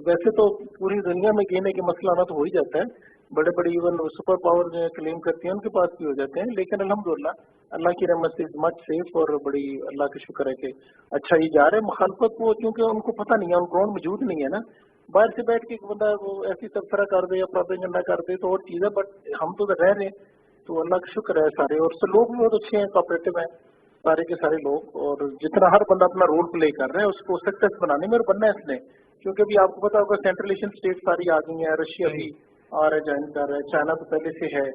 वैसे तो पूरी दुनिया में कहने के मसला ना तो हो ही जाता है, बड़े बड़े इवन सुपर पावर जो क्लेम करती हैं उनके पास भी हो जाते हैं, लेकिन अल्हम्दुलिल्लाह अल्लाह की रहमत से मच सेफ, और बड़ी अल्लाह का शुक्र है कि अच्छा ही जा रहे हैं। मुखालफत को क्योंकि उनको पता नहीं है, उन ग्राउंड मौजूद नहीं है ना, बाहर से बैठ के एक बंदा वो ऐसी तबसरा कर दे या प्रोपेगेंडा कर दे तो और चीज़ है, बट हम तो रह रहे हैं, तो अल्लाह का शुक्र है सारे। और लोग भी बहुत अच्छे हैं, कोऑपरेटिव हैं सारे के सारे लोग, और जितना हर बंदा अपना रोल प्ले कर रहा है उसको सक्सेस बनाने में और बनना है इसने। क्योंकि अभी आपको पता होगा सेंट्रल एशियन स्टेट सारी आ गई हैं, रशिया भी आ रहा है, ज्वाइन कर रहा है, चाइना तो पहले से है,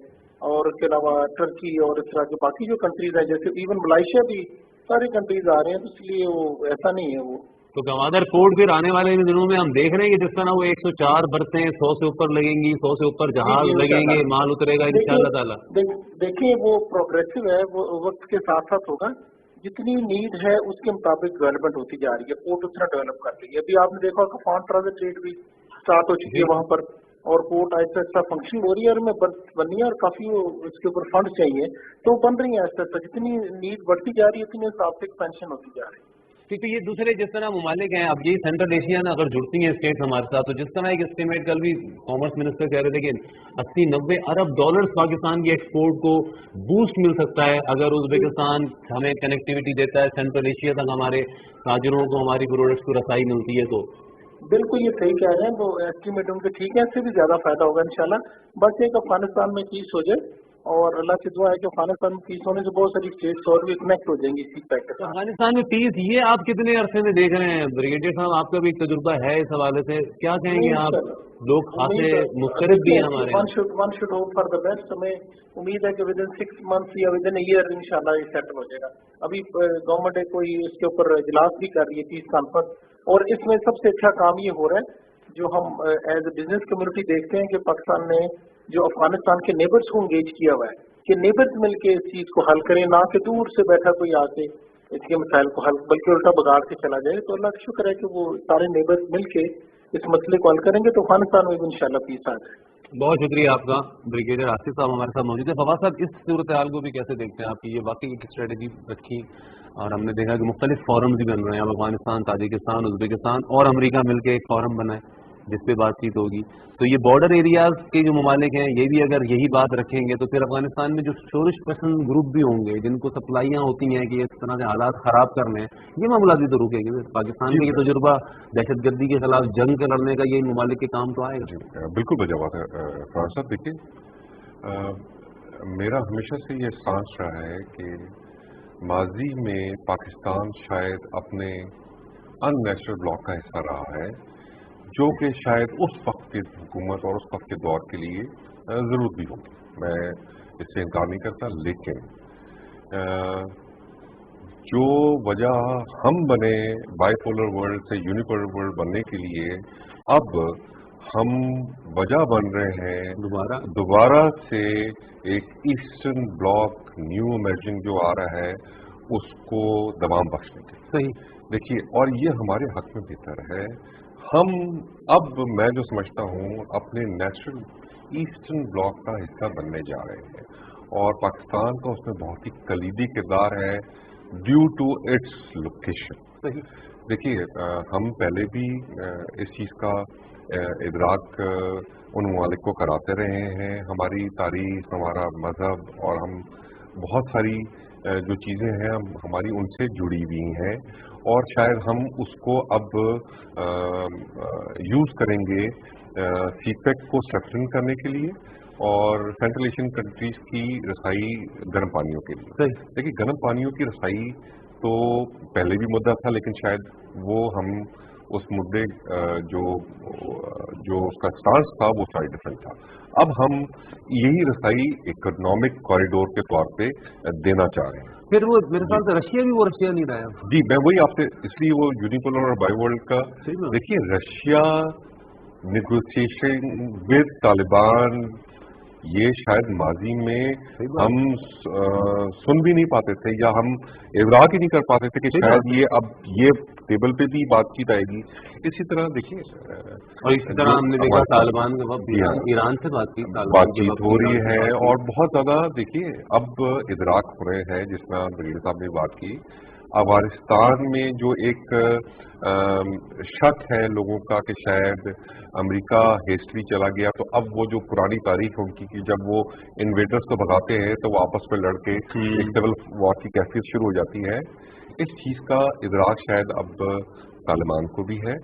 और उसके अलावा टर्की और इस तरह के बाकी जो कंट्रीज हैं, जैसे इवन मलाइशिया भी, सारी कंट्रीज आ रहे हैं। तो इसलिए वो ऐसा नहीं है वो। तो गवादर पोर्ट फिर आने वाले दिनों में हम देख रहे हैं कि जिस तरह वो 104 बरतें 100 से ऊपर लगेंगी, 100 से ऊपर जहाज लगेंगे, माल उतरेगा इंशाअल्लाह ताला। देखिए वो प्रोग्रेसिव है, वो वक्त के साथ साथ होगा। जितनी नीड है उसके मुताबिक डेवलपमेंट होती जा रही है, पोर्ट उतना डेवलप कर रही है। अभी आपने देखा होगा फॉरेन ट्रांजिट रेट भी स्टार्ट हो चुकी है वहाँ पर, और पोर्ट ऐसा ऐसा फंक्शन हो रही है, और मैं बननी है, और काफी इसके ऊपर फंड चाहिए, तो बन रही है ऐसा ऐसा। जितनी नीड बढ़ती जा रही है उतनी हिसाब से एक्सपेंशन होती जा रही है। क्योंकि ये दूसरे जिस तरह ममालिक हैं, अब ये सेंट्रल एशिया ना अगर जुड़ती हैं स्टेट हमारे साथ, तो जिस तरह एक एस्टिमेट कल भी कॉमर्स मिनिस्टर कह रहे थे कि 80-90 अरब डॉलर्स पाकिस्तान की एक्सपोर्ट को बूस्ट मिल सकता है अगर उज़्बेकिस्तान हमें कनेक्टिविटी देता है सेंट्रल एशिया तक, हमारे ताजरों को हमारी प्रोडक्ट्स को रसाई मिलती है। तो बिल्कुल ये सही कह रहे हैं, वो एस्टिमेट उनके ठीक है, इससे भी ज्यादा फायदा होगा इंशाल्लाह। बस एक अफगानिस्तान में पीस हो जाए, और अल्लाह से दुआ है कि अफगानिस्तान में पीस होने से बहुत सारी स्टेट्स और भी कनेक्ट हो जाएंगी इसी पैक के साथ। अफगानिस्तान में पीस ये आप कितने अरसे में देख रहे हैं ब्रिगेडियर साहब? आपका भी एक तजुर्बा है इस हवाले से, क्या कहेंगे आप? लोग खासे मुस्तरद भी हैं हमारे। One should hope for the best. हमें उम्मीद है कि विद इन 6 मंथ्स या विद इन ईयर इंशाल्लाह ये सेटल हो जाएगा। अभी गवर्नमेंट कोई इसके ऊपर इजलास भी कर रही है, पीस कॉन्फ्रेंस, और इसमें सबसे अच्छा काम ये हो रहा है जो हम एज ए बिजनेस कम्युनिटी देखते हैं कि पाकिस्तान ने जो अफगानिस्तान के नेबर्स को इंगेज किया हुआ है कि नेबर्स मिलके इस चीज को हल करें, ना कि दूर से बैठा कोई आके इसके मसाइल को हल, बल्कि उल्टा बिगाड़ के चला जाए। तो अल्लाह का शुक्र है कि वो सारे नेबर्स मिलके इस मसले को हल करेंगे, तो अफगानिस्तान में भी इंशाल्लाह पीस आ जाए। बहुत शुक्रिया आपका। ब्रिगेडियर आसिफ साहब हमारे साथ मौजूद है। फवाद साहब, इस सूरत हाल को भी कैसे देखते हैं आपकी? ये वाकई एक स्ट्रेटेजी रखी, और हमने देखा कि मुख्तलिफ फॉरम भी बन रहे हैं, अफगानिस्तान, ताजिकिस्तान, उज़्बेकिस्तान और अमेरिका मिलकर एक फॉरम बना है जिस पे बातचीत होगी। तो ये बॉर्डर एरियाज के जो ममालिक हैं ये भी अगर यही बात रखेंगे तो फिर अफगानिस्तान में जो शोरिश पसंद ग्रुप भी होंगे जिनको सप्लाइयाँ होती हैं कि इस तरह से हालात ख़राब करने हैं, ये मामला भी तो रुकेंगे। पाकिस्तान का ये तजुर्बा दहशत गर्दी के खिलाफ जंग लड़ने का ये ममालिक के काम तो आएगा। बिल्कुल वजह बात है फराज साहब। देखिए, मेरा हमेशा से ये सांस रहा है कि माजी में पाकिस्तान शायद अपने अननेचुरल ब्लॉक का हिस्सा रहा है, जो कि शायद उस वक्त की हुकूमत और उस वक्त के दौर के लिए ज़रूरत भी होगी, मैं इससे इनकार नहीं करता। लेकिन जो वजह हम बने बाइपोलर वर्ल्ड से यूनिपोलर वर्ल्ड बनने के लिए, अब हम वजह बन रहे हैं दोबारा से एक ईस्टर्न ब्लॉक न्यू इमर्जिंग जो आ रहा है उसको दबाम बख्शने के। सही। देखिए, और ये हमारे हक में बेहतर है। हम अब मैं जो समझता हूँ अपने नेचुरल ईस्टर्न ब्लॉक का हिस्सा बनने जा रहे हैं और पाकिस्तान का उसमें बहुत ही कलीदी किरदार है ड्यू टू इट्स लोकेशन। सही। देखिए, हम पहले भी इस चीज़ का इदराक उन ममालिक को कराते रहे हैं। हमारी तारीख, हमारा मज़हब और हम बहुत सारी जो चीज़ें हैं हमारी उनसे जुड़ी हुई हैं और शायद हम उसको अब यूज़ करेंगे सीपेक को स्ट्रेंथन करने के लिए और सेंट्रल एशियन कंट्रीज़ की रसाई गर्म पानियों के लिए। देखिए, गर्म पानियों की रसाई तो पहले भी मुद्दा था, लेकिन शायद वो हम उस मुद्दे जो उसका स्टांस था वो शायद डिफरेंट था। अब हम यही रसाई इकोनॉमिक कॉरिडोर के तौर पे देना चाह रहे हैं। फिर वो मेरे ख्याल से रशिया भी वो रशिया नहीं रहा है। जी, मैं वही आपसे इसलिए वो यूनिपोलर और बाईवर्ल्ड का देखिए, रशिया नेगोशिएशन विद तालिबान ये शायद माजी में हम सुन भी नहीं पाते थे या हम इवराक ही नहीं कर पाते थे कि शायद ये अब ये टेबल पे भी बातचीत आएगी। इसी तरह देखिए, और इसी तरह हमने देखा तालिबान के वक्त ईरान से बातचीत हो रही है और बहुत ज्यादा देखिए अब इदराक हो रहे हैं, जिसमें वजीर साहब ने बात की। अफगानिस्तान में जो एक शक है लोगों का कि शायद अमेरिका हेस्टली चला गया, तो अब वो जो पुरानी तारीख है उनकी कि जब वो इन्वेडर्स को भगाते हैं तो वो आपस में लड़के एक सिविल वॉर की कैफियत शुरू हो जाती है। इस चीज़ का इदराक शायद अब तालिबान को भी है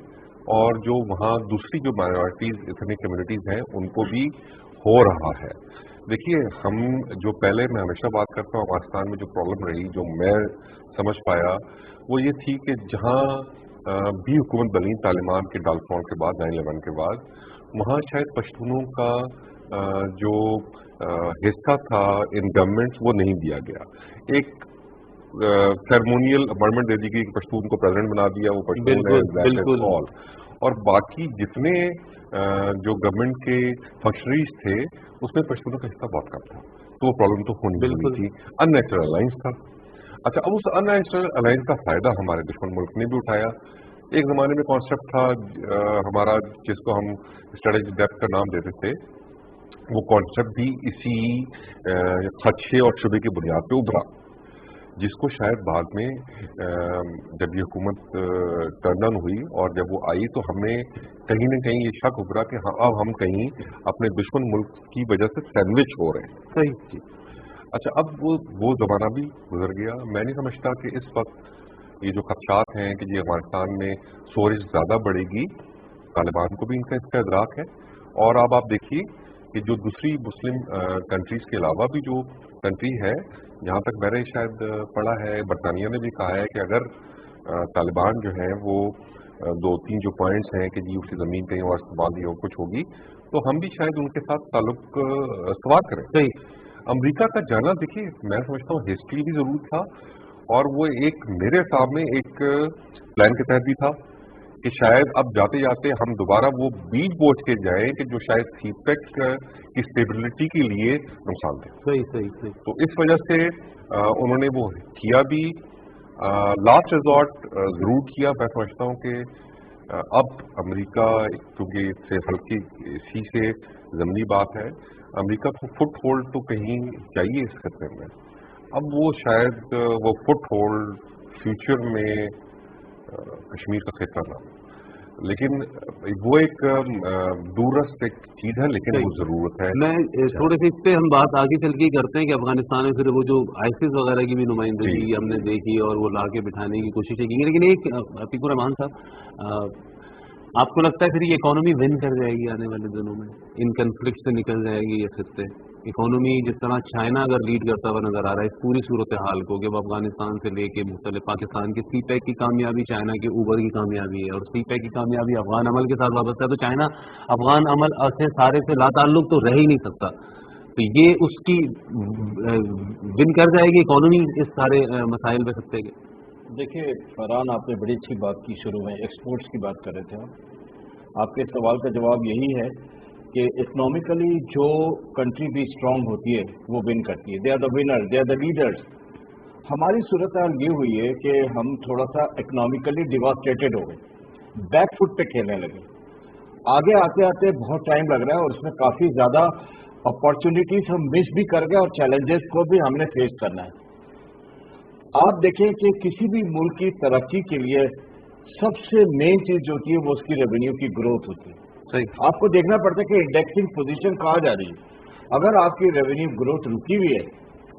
और जो वहाँ दूसरी जो माइनॉरिटीज़ इथनिक कम्युनिटीज़ हैं उनको भी हो रहा है। देखिए, हम जो पहले मैं हमेशा बात करता हूँ अफगानिस्तान में जो प्रॉब्लम रही, जो मैं समझ पाया, वो ये थी कि जहाँ भी हुकूमत बनी तालिबान के डालफॉल के बाद 9/11 के बाद, वहाँ शायद पश्तूनों का जो हिस्सा था इन गवर्नमेंट्स वो नहीं दिया गया। एक सेरेमोनियल अपॉइंटमेंट दे दी गई, पश्तून को प्रेसिडेंट बना दिया, वो पश्तून है ऑल, और बाकी जितने जो गवर्नमेंट के फंक्शनरीज थे उसमें पश्तूनों का हिस्सा बहुत कम था, तो वो प्रॉब्लम तो होनी थी। अननेचुरल अलायंस था। अच्छा, अब उस अननेचुरल अलायंस का फायदा हमारे दुश्मन मुल्क ने भी उठाया। एक जमाने में कॉन्सेप्ट था हमारा जिसको हम स्ट्रेटेजिक डेप्थ का नाम देते थे, वो कॉन्सेप्ट भी इसी खदशे और शुबे की बुनियाद पे उभरा, जिसको शायद बाद में जब ये हुकूमत टर्न ऑन हुई और जब वो आई तो हमें कहीं न कहीं ये शक उभरा कि हाँ, अब हम कहीं अपने दुश्मन मुल्क की वजह से सैंडविच हो रहे हैं। सही। अच्छा, अब वो ज़माना भी गुजर गया। मैं नहीं समझता कि इस वक्त ये जो खदशात हैं कि जी अफगानिस्तान में सोरिश ज़्यादा बढ़ेगी, तालिबान को भी इनका इसका इदराक है। और अब आप देखिए कि जो दूसरी मुस्लिम कंट्रीज़ के अलावा भी जो कंट्री है, जहाँ तक मैंने शायद पढ़ा है, बरतानिया ने भी कहा है कि अगर तालिबान जो है वो 2-3 जो पॉइंट्स हैं कि जी उसकी ज़मीन कहीं और इस्तेमाल हो कुछ होगी, तो हम भी शायद उनके साथ ताल्लुक सवार करें। सही। अमेरिका का जाना देखिए, मैं समझता हूँ हिस्ट्री भी जरूर था और वो एक मेरे सामने एक प्लान के तहत भी था कि शायद अब जाते जाते हम दोबारा वो बीज बोझ के जाएं कि जो शायद सीपेक की स्टेबिलिटी के लिए नुकसान थे। सही। तो इस वजह से उन्होंने वो किया भी, लास्ट रिजॉर्ट जरूर किया। मैं समझता हूँ कि अब अमेरिका, क्योंकि इससे हल्की सी से ज़मीनी बात है, अमेरिका को फुट होल्ड तो कहीं चाहिए इस खतरे में। अब वो शायद वो फुट होल्ड फ्यूचर में कश्मीर का खतरा ना, लेकिन वो एक दूरस्थ एक चीज़ है, लेकिन वो ज़रूरत है। मैं थोड़े से इस पे हम बात आगे चल के करते हैं कि अफगानिस्तान में फिर वो जो आईसिस वगैरह की भी नुमाइंदगी हमने देखी और वो ला के बिठाने की कोशिश की, लेकिन एक अतीकुर रहमान साहब, आपको लगता है फिर ये इकोनॉमी विन कर जाएगी आने वाले दिनों में, इन कन्फ्लिक्ट से निकल जाएगी ये खत्ते? इकोनॉमी जिस तरह चाइना अगर लीड करता हुआ नजर आ रहा है इस पूरी सूरत हाल को, कि अफगानिस्तान से लेके मुख्तलिफ पाकिस्तान की सीपैक की कामयाबी चाइना के ऊबर की कामयाबी है और सीपैक की कामयाबी अफगान अमल के साथ वाबस्ता है, तो चाइना अफगान अमल से सारे से लाताल्लुक तो रह ही नहीं सकता। तो ये उसकी विन कर जाएगी इकोनॉमी इस सारे मसाइल पे खत्ते के? देखिए फरहान, आपने बड़ी अच्छी बात की, शुरू में एक्सपोर्ट्स की बात कर रहे थे आप। آپ کے سوال کا جواب یہی ہے کہ اکنامکلی جو کنٹری بھی اسٹرانگ ہوتی ہے وہ ون کرتی ہے. They are the winner, they are the leaders. ہماری صورتحال یہ ہوئی ہے کہ ہم تھوڑا سا اکنامکلی ڈیواسٹیٹڈ ہو گئے, بیک فٹ پہ کھیلنے لگے. آگے آتے آتے بہت ٹائم لگ رہا ہے اور اس میں کافی زیادہ اپارچونیٹیز ہم مس بھی کر گئے اور چیلنجز کو بھی ہم نے فیس کرنا ہے. آپ دیکھیں کہ کسی بھی ملک کی ترقی کے لیے سب سے مین چیز جو ہوتی ہے وہ اس کی ریونیو کی گروتھ ہوتی ہے. صحیح. آپ کو دیکھنا پڑتا ہے کہ انڈیکسنگ پوزیشن کہاں جا رہی ہے. اگر آپ کی ریونیو گروتھ رکی ہوئی ہے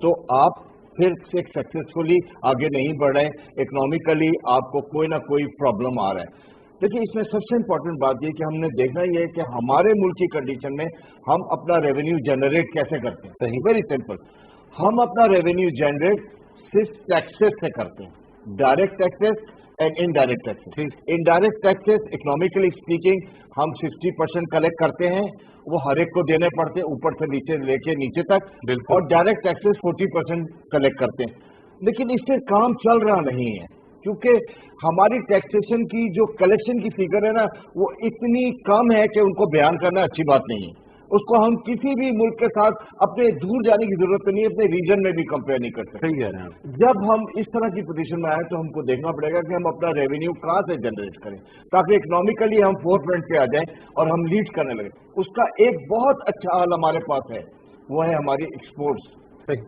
تو آپ پھر سے سکسیسفلی آگے نہیں بڑھ رہے, اکنامکلی آپ کو کوئی نہ کوئی پرابلم آ رہا ہے. دیکھیے اس میں سب سے امپورٹنٹ بات یہ کہ ہم نے دیکھنا یہ ہے کہ ہمارے ملک کی کنڈیشن میں ہم اپنا ریونیو جنریٹ کیسے کرتے ہیں. صحیح, ویری سمپل. ہم اپنا ریونیو جنریٹ صرف ٹیکسز سے کرتے ہیں, direct taxes and indirect taxes. Indirect taxes economically speaking ہم 60% کلیکٹ کرتے ہیں, وہ ہر ایک کو دینے پڑتے ہیں اوپر سے نیچے لے کے نیچے تک, اور ڈائریکٹ ٹیکسز 40% کلیکٹ کرتے ہیں. لیکن اس سے کام چل رہا نہیں ہے کیونکہ ہماری ٹیکسیشن کی جو کلیکشن کی فگر ہے نا وہ اتنی کم ہے کہ ان کو بیان کرنا اچھی بات نہیں ہے. اس کو ہم کسی بھی ملک کے ساتھ اپنے دور جانے کی ضرورت نہیں ہے, اپنے ریجن میں بھی کمپیئر نہیں کر سکتے. جب ہم اس طرح کی پوزیشن میں آئے تو ہم کو دیکھنا پڑے گا کہ ہم اپنا ریونیو کہاں سے جنریٹ کریں تاکہ اکنامکلی ہم فور فرنٹ پہ آ جائیں اور ہم لیڈ کرنے لگیں. اس کا ایک بہت اچھا حل ہمارے پاس ہے, وہ ہے ہماری ایکسپورٹس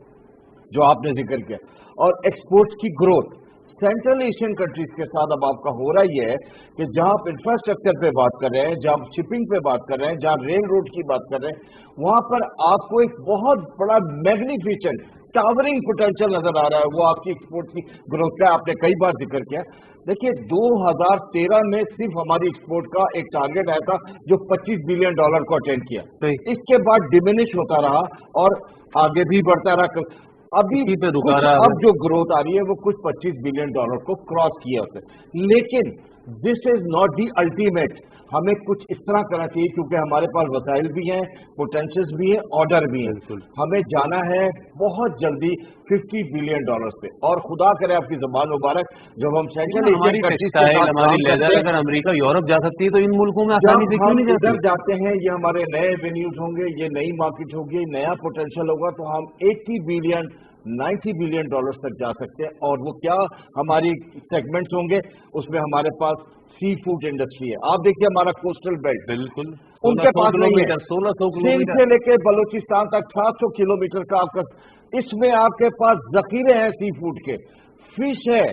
جو آپ نے ذکر کیا, اور ایکسپورٹس کی گروتھ. سینٹرل ایشین کنٹریز کے ساتھ اب آپ کا ہو رہا یہ ہے کہ جہاں آپ انفراسٹرکچر پہ بات کر رہے ہیں, جہاں شپنگ پہ بات کر رہے ہیں, جہاں ریل روڈ کی بات کر رہے ہیں, وہاں پر آپ کو ایک بہت بڑا میگنیفیشنٹ ٹاورنگ پوٹینشیل نظر آ رہا ہے. وہ آپ کی ایکسپورٹ کی گروتھ کا آپ نے کئی بار ذکر کیا. دیکھیے 2013 میں صرف ہماری ایکسپورٹ کا ایک ٹارگیٹ آیا تھا جو $25 بلین کو اٹینڈ کیا. اس کے بعد ڈیمینش ہوتا رہا اور آگے بھی بڑھتا رہا. ابھی اب جو گروتھ آ رہی ہے وہ کچھ $25 بلین کو کراس کیا ہوتا ہے. لیکن دس از ناٹ دی الٹیمیٹ. ہمیں کچھ اس طرح کرنا چاہیے کیونکہ ہمارے پاس وسائل بھی ہیں, پوٹینشیل بھی ہیں, آرڈر بھی ہیں. ہمیں جانا ہے بہت جلدی $50 بلین پہ, اور خدا کرے آپ کی زبان مبارک جب ہم سینٹرل ایشین کنٹریز کے ساتھ کام کرتے ہیں, اگر امریکہ یورپ جا سکتی ہے تو ان ملکوں میں آسانی سے کیوں نہیں ادھر جاتے ہیں, یہ ہمارے نئے وینیوز ہوں گے, یہ نئی مارکیٹ ہوگی, نیا پوٹینشیل ہوگا, تو ہم $80 بلین $90 بلین تک جا سکتے ہیں. اور وہ کیا ہماری سیگمنٹس ہوں گے, اس میں ہمارے پاس سی فوڈ انڈسٹری ہے. آپ دیکھیے ہمارا کوسٹل بیلٹ, بالکل ان کے پاس نہیں ہے. 1600 سندھ سے لے کے بلوچستان تک 700 کلومیٹر کا آپ کا, اس میں آپ کے پاس ذخیرے ہیں سی فوڈ کے, فش ہے.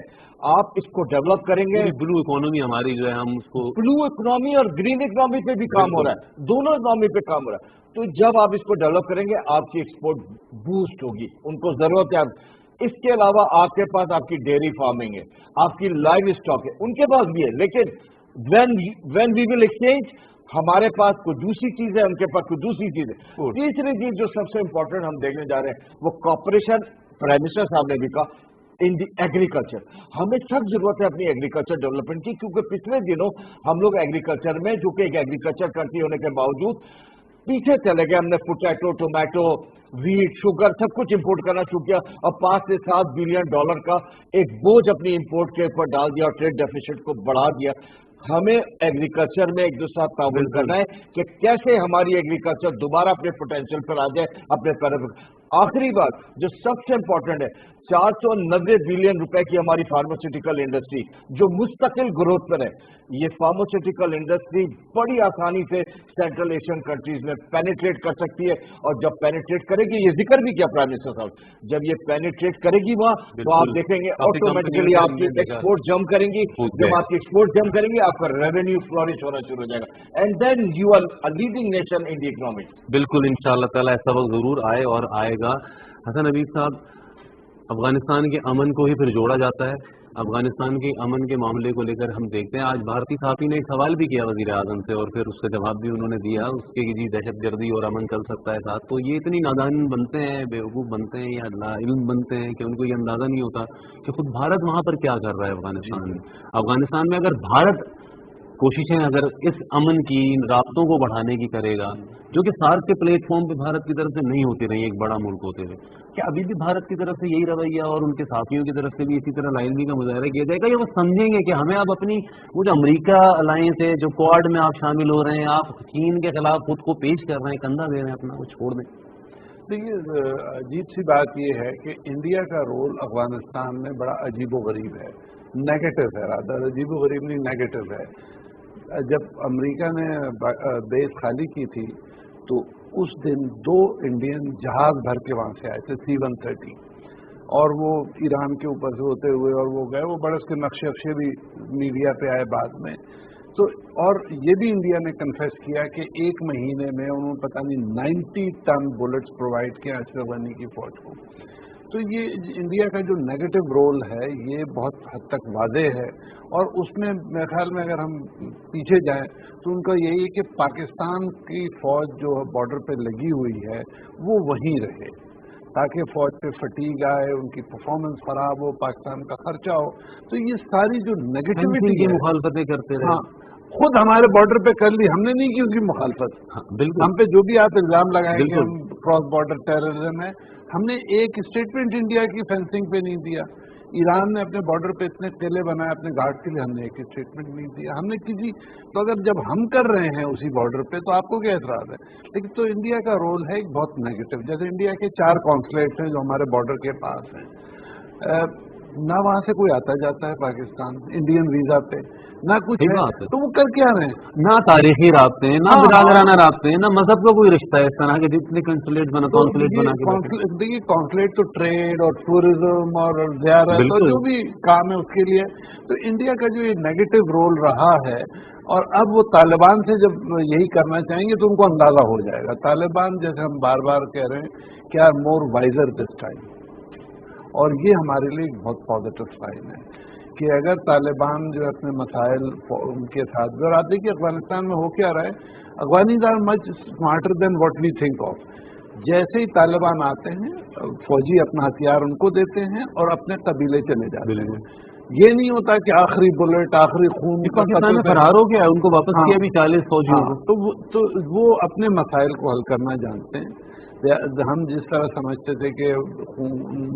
آپ اس کو ڈیولپ کریں گے. بلو اکانومی ہماری جو ہے, ہم اس کو بلو اکنامی اور گرین اکنامی پہ بھی کام ہو رہا ہے, دونوں اکنامی پہ کام ہو رہا ہے. تو جب آپ اس کو ڈیولپ کریں گے آپ کی ایکسپورٹ بوسٹ ہوگی, ان کو ضرورت ہے. اس کے علاوہ آپ کے پاس آپ کی ڈیری فارمنگ ہے, آپ کی لائیو اسٹاک ہے, ان کے پاس بھی ہے. لیکن وین وی ول ایکسچینج, ہمارے پاس کوئی دوسری چیز ہے, ان کے پاس کوئی دوسری چیز ہے. تیسری چیز جو سب سے امپورٹنٹ ہم دیکھنے جا رہے ہیں وہ کوآپریشن. پرائم منسٹر صاحب نے بھی کہا ان دی ایگریکلچر. ہمیں سخت ضرورت ہے اپنی ایگریکلچر ڈیولپمنٹ کی, کیونکہ پچھلے دنوں ہم لوگ ایگریکلچر میں, جو کہ ایک ایگریکلچر کنٹری ہونے کے باوجود, پیچھے چلے گئے. ہم نے پوٹیٹو, ٹومیٹو, ویٹ, شوگر سب کچھ امپورٹ کرنا شروع کیا اور $5 سے $7 بلین کا ایک بوجھ اپنی امپورٹ کے اوپر ڈال دیا اور ٹریڈ ڈیفیسٹ کو بڑھا دیا. ہمیں ایگریکلچر میں ایک دوسرے ساتھ تعاون کرنا ہے کہ کیسے ہماری ایگریکلچر دوبارہ اپنے پوٹینشیل پر آ جائے, اپنے پیروں پر. آخری بات جو سب سے امپورٹنٹ ہے, $490 بلین کی ہماری فارماسیوٹیکل انڈسٹری جو مستقل گروتھ پر ہے. یہ فارماسیوٹیکل انڈسٹری بڑی آسانی سے سینٹرل ایشین کنٹریز میں پینیٹریٹ کر سکتی ہے, اور جب پینیٹریٹ کرے گی, یہ ذکر بھی کیا پرائم منسٹر صاحب, جب یہ پینیٹریٹ کرے گی وہاں تو آپ دیکھیں گے آٹومیٹکلی آپ کی ایکسپورٹ جمپ کریں گی. جب آپ کی ایکسپورٹ جمپ کریں گی آپ کا ریونیو فلورش ہونا شروع ہو جائے گا, and then you are a leading nation in the economy. بالکل, انشاءاللہ تعالیٰ ایسا وقت ضرور آئے اور آئے گا. حسن حبیب صاحب, افغانستان کے امن کو ہی پھر جوڑا جاتا ہے. افغانستان کے امن کے معاملے کو لے کر ہم دیکھتے ہیں, آج بھارتی صحافی نے ایک سوال بھی کیا وزیر اعظم سے اور پھر اس کا جواب بھی انہوں نے دیا اس کے کہ جی دہشت گردی اور امن چل سکتا ہے ساتھ. تو یہ اتنی نادان بنتے ہیں, بیوقوف بنتے ہیں یا لا علم بنتے ہیں کہ ان کو یہ اندازہ نہیں ہوتا کہ خود بھارت وہاں پر کیا کر رہا ہے. افغانستان میں اگر بھارت कोशिशें अगर इस अमन की, इन राब्तों को बढ़ाने की करेगा, जो कि सार्क के प्लेटफॉर्म पे भारत की तरफ से नहीं होती रही एक बड़ा मुल्क होते हुए, क्या अभी भी भारत की तरफ से यही रवैया और उनके साथियों की तरफ से भी इसी तरह लाइनवी का मुजाहरा किया जाएगा, या वो समझेंगे कि हमें अब अपनी वो जो अमेरिका अलायंस है, जो क्वाड में आप शामिल हो रहे हैं, आप चीन के खिलाफ खुद को पेश कर रहे हैं, कंधा दे रहे हैं अपना, वो छोड़ दें? देखिए, अजीब सी बात यह है कि इंडिया का रोल अफगानिस्तान में बड़ा अजीबोगरीब है, नेगेटिव है, रादर अजीबोगरीब नहीं नेगेटिव है। जब अमेरिका ने बेस खाली की थी तो उस दिन 2 इंडियन जहाज भर के वहाँ से आए थे, C-130, और वो ईरान के ऊपर से होते हुए और वो गए, वो बड़े उसके नक्शे अक्शे भी मीडिया पे आए बाद में। तो और ये भी इंडिया ने कन्फेस किया कि 1 महीने में उन्होंने पता नहीं 90 टन बुलेट्स प्रोवाइड किया अशरफ गनी की फौज को। तो ये इंडिया का जो नेगेटिव रोल है ये बहुत हद तक वाज़ेह है, और उसमें मेरे ख्याल में अगर हम पीछे जाएं तो उनका यही है कि पाकिस्तान की फौज जो बॉर्डर पे लगी हुई है वो वहीं रहे, ताकि फौज पे फटीग आए, उनकी परफॉर्मेंस खराब हो, पाकिस्तान का खर्चा हो। तो ये सारी जो नेगेटिविटी की मुखालफतें करते रहे। हाँ, खुद हमारे बॉर्डर पे कर ली, हमने नहीं की उसकी मुखालफत। हाँ, बिल्कुल। हम पे जो भी आप इल्जाम लगाएंगे हम क्रॉस बॉर्डर टेररिज्म है, हमने एक स्टेटमेंट इंडिया की फेंसिंग पे नहीं दिया। ईरान ने अपने बॉर्डर पे इतने किले बनाए अपने गार्ड के लिए, हमने एक स्टेटमेंट नहीं दिया, हमने किसी। तो अगर जब हम कर रहे हैं उसी बॉर्डर पे तो आपको क्या एतराज है? लेकिन तो इंडिया का रोल है एक बहुत नेगेटिव। जैसे इंडिया के 4 कॉन्सुलेट्स हैं जो हमारे बॉर्डर के पास हैं, ना वहाँ से कोई आता जाता है पाकिस्तान इंडियन वीजा पे, ना कुछ है, तो वो कर क्या रहे हैं? ना तारीखी राब्ते हैं, ना बिरादराना राब्ते हैं, ना मजहब का कोई रिश्ता है इस तरह के जितने कॉन्सुलेट बना के। देखिए, कॉन्सुलेट तो ट्रेड और टूरिज्म और ज़ियारत और जो भी काम है उसके लिए। तो इंडिया का जो ये नेगेटिव रोल रहा है, और अब वो तालिबान से जब यही करना चाहेंगे तो उनको अंदाजा हो जाएगा। तालिबान, जैसे हम बार बार कह रहे हैं, क्या मोर वाइजर दिस टाइम, और ये हमारे लिए एक बहुत पॉजिटिव साइन है कि अगर तालिबान जो अपने मसाइल उनके साथ, और आप देखिए अफगानिस्तान में हो क्या रहा है, Afghanis are much smarter than what we think of. जैसे ही तालिबान आते हैं, फौजी अपना हथियार उनको देते हैं और अपने कबीले चले जाते हैं। ये नहीं होता कि आखिरी बुलेट, आखिरी खून पाकिस्तान में फरार हो गया, उनको वापस किया भी 40 फौजियों को। तो वो अपने मसाइल को हल करना जानते हैं। हम जिस तरह समझते थे कि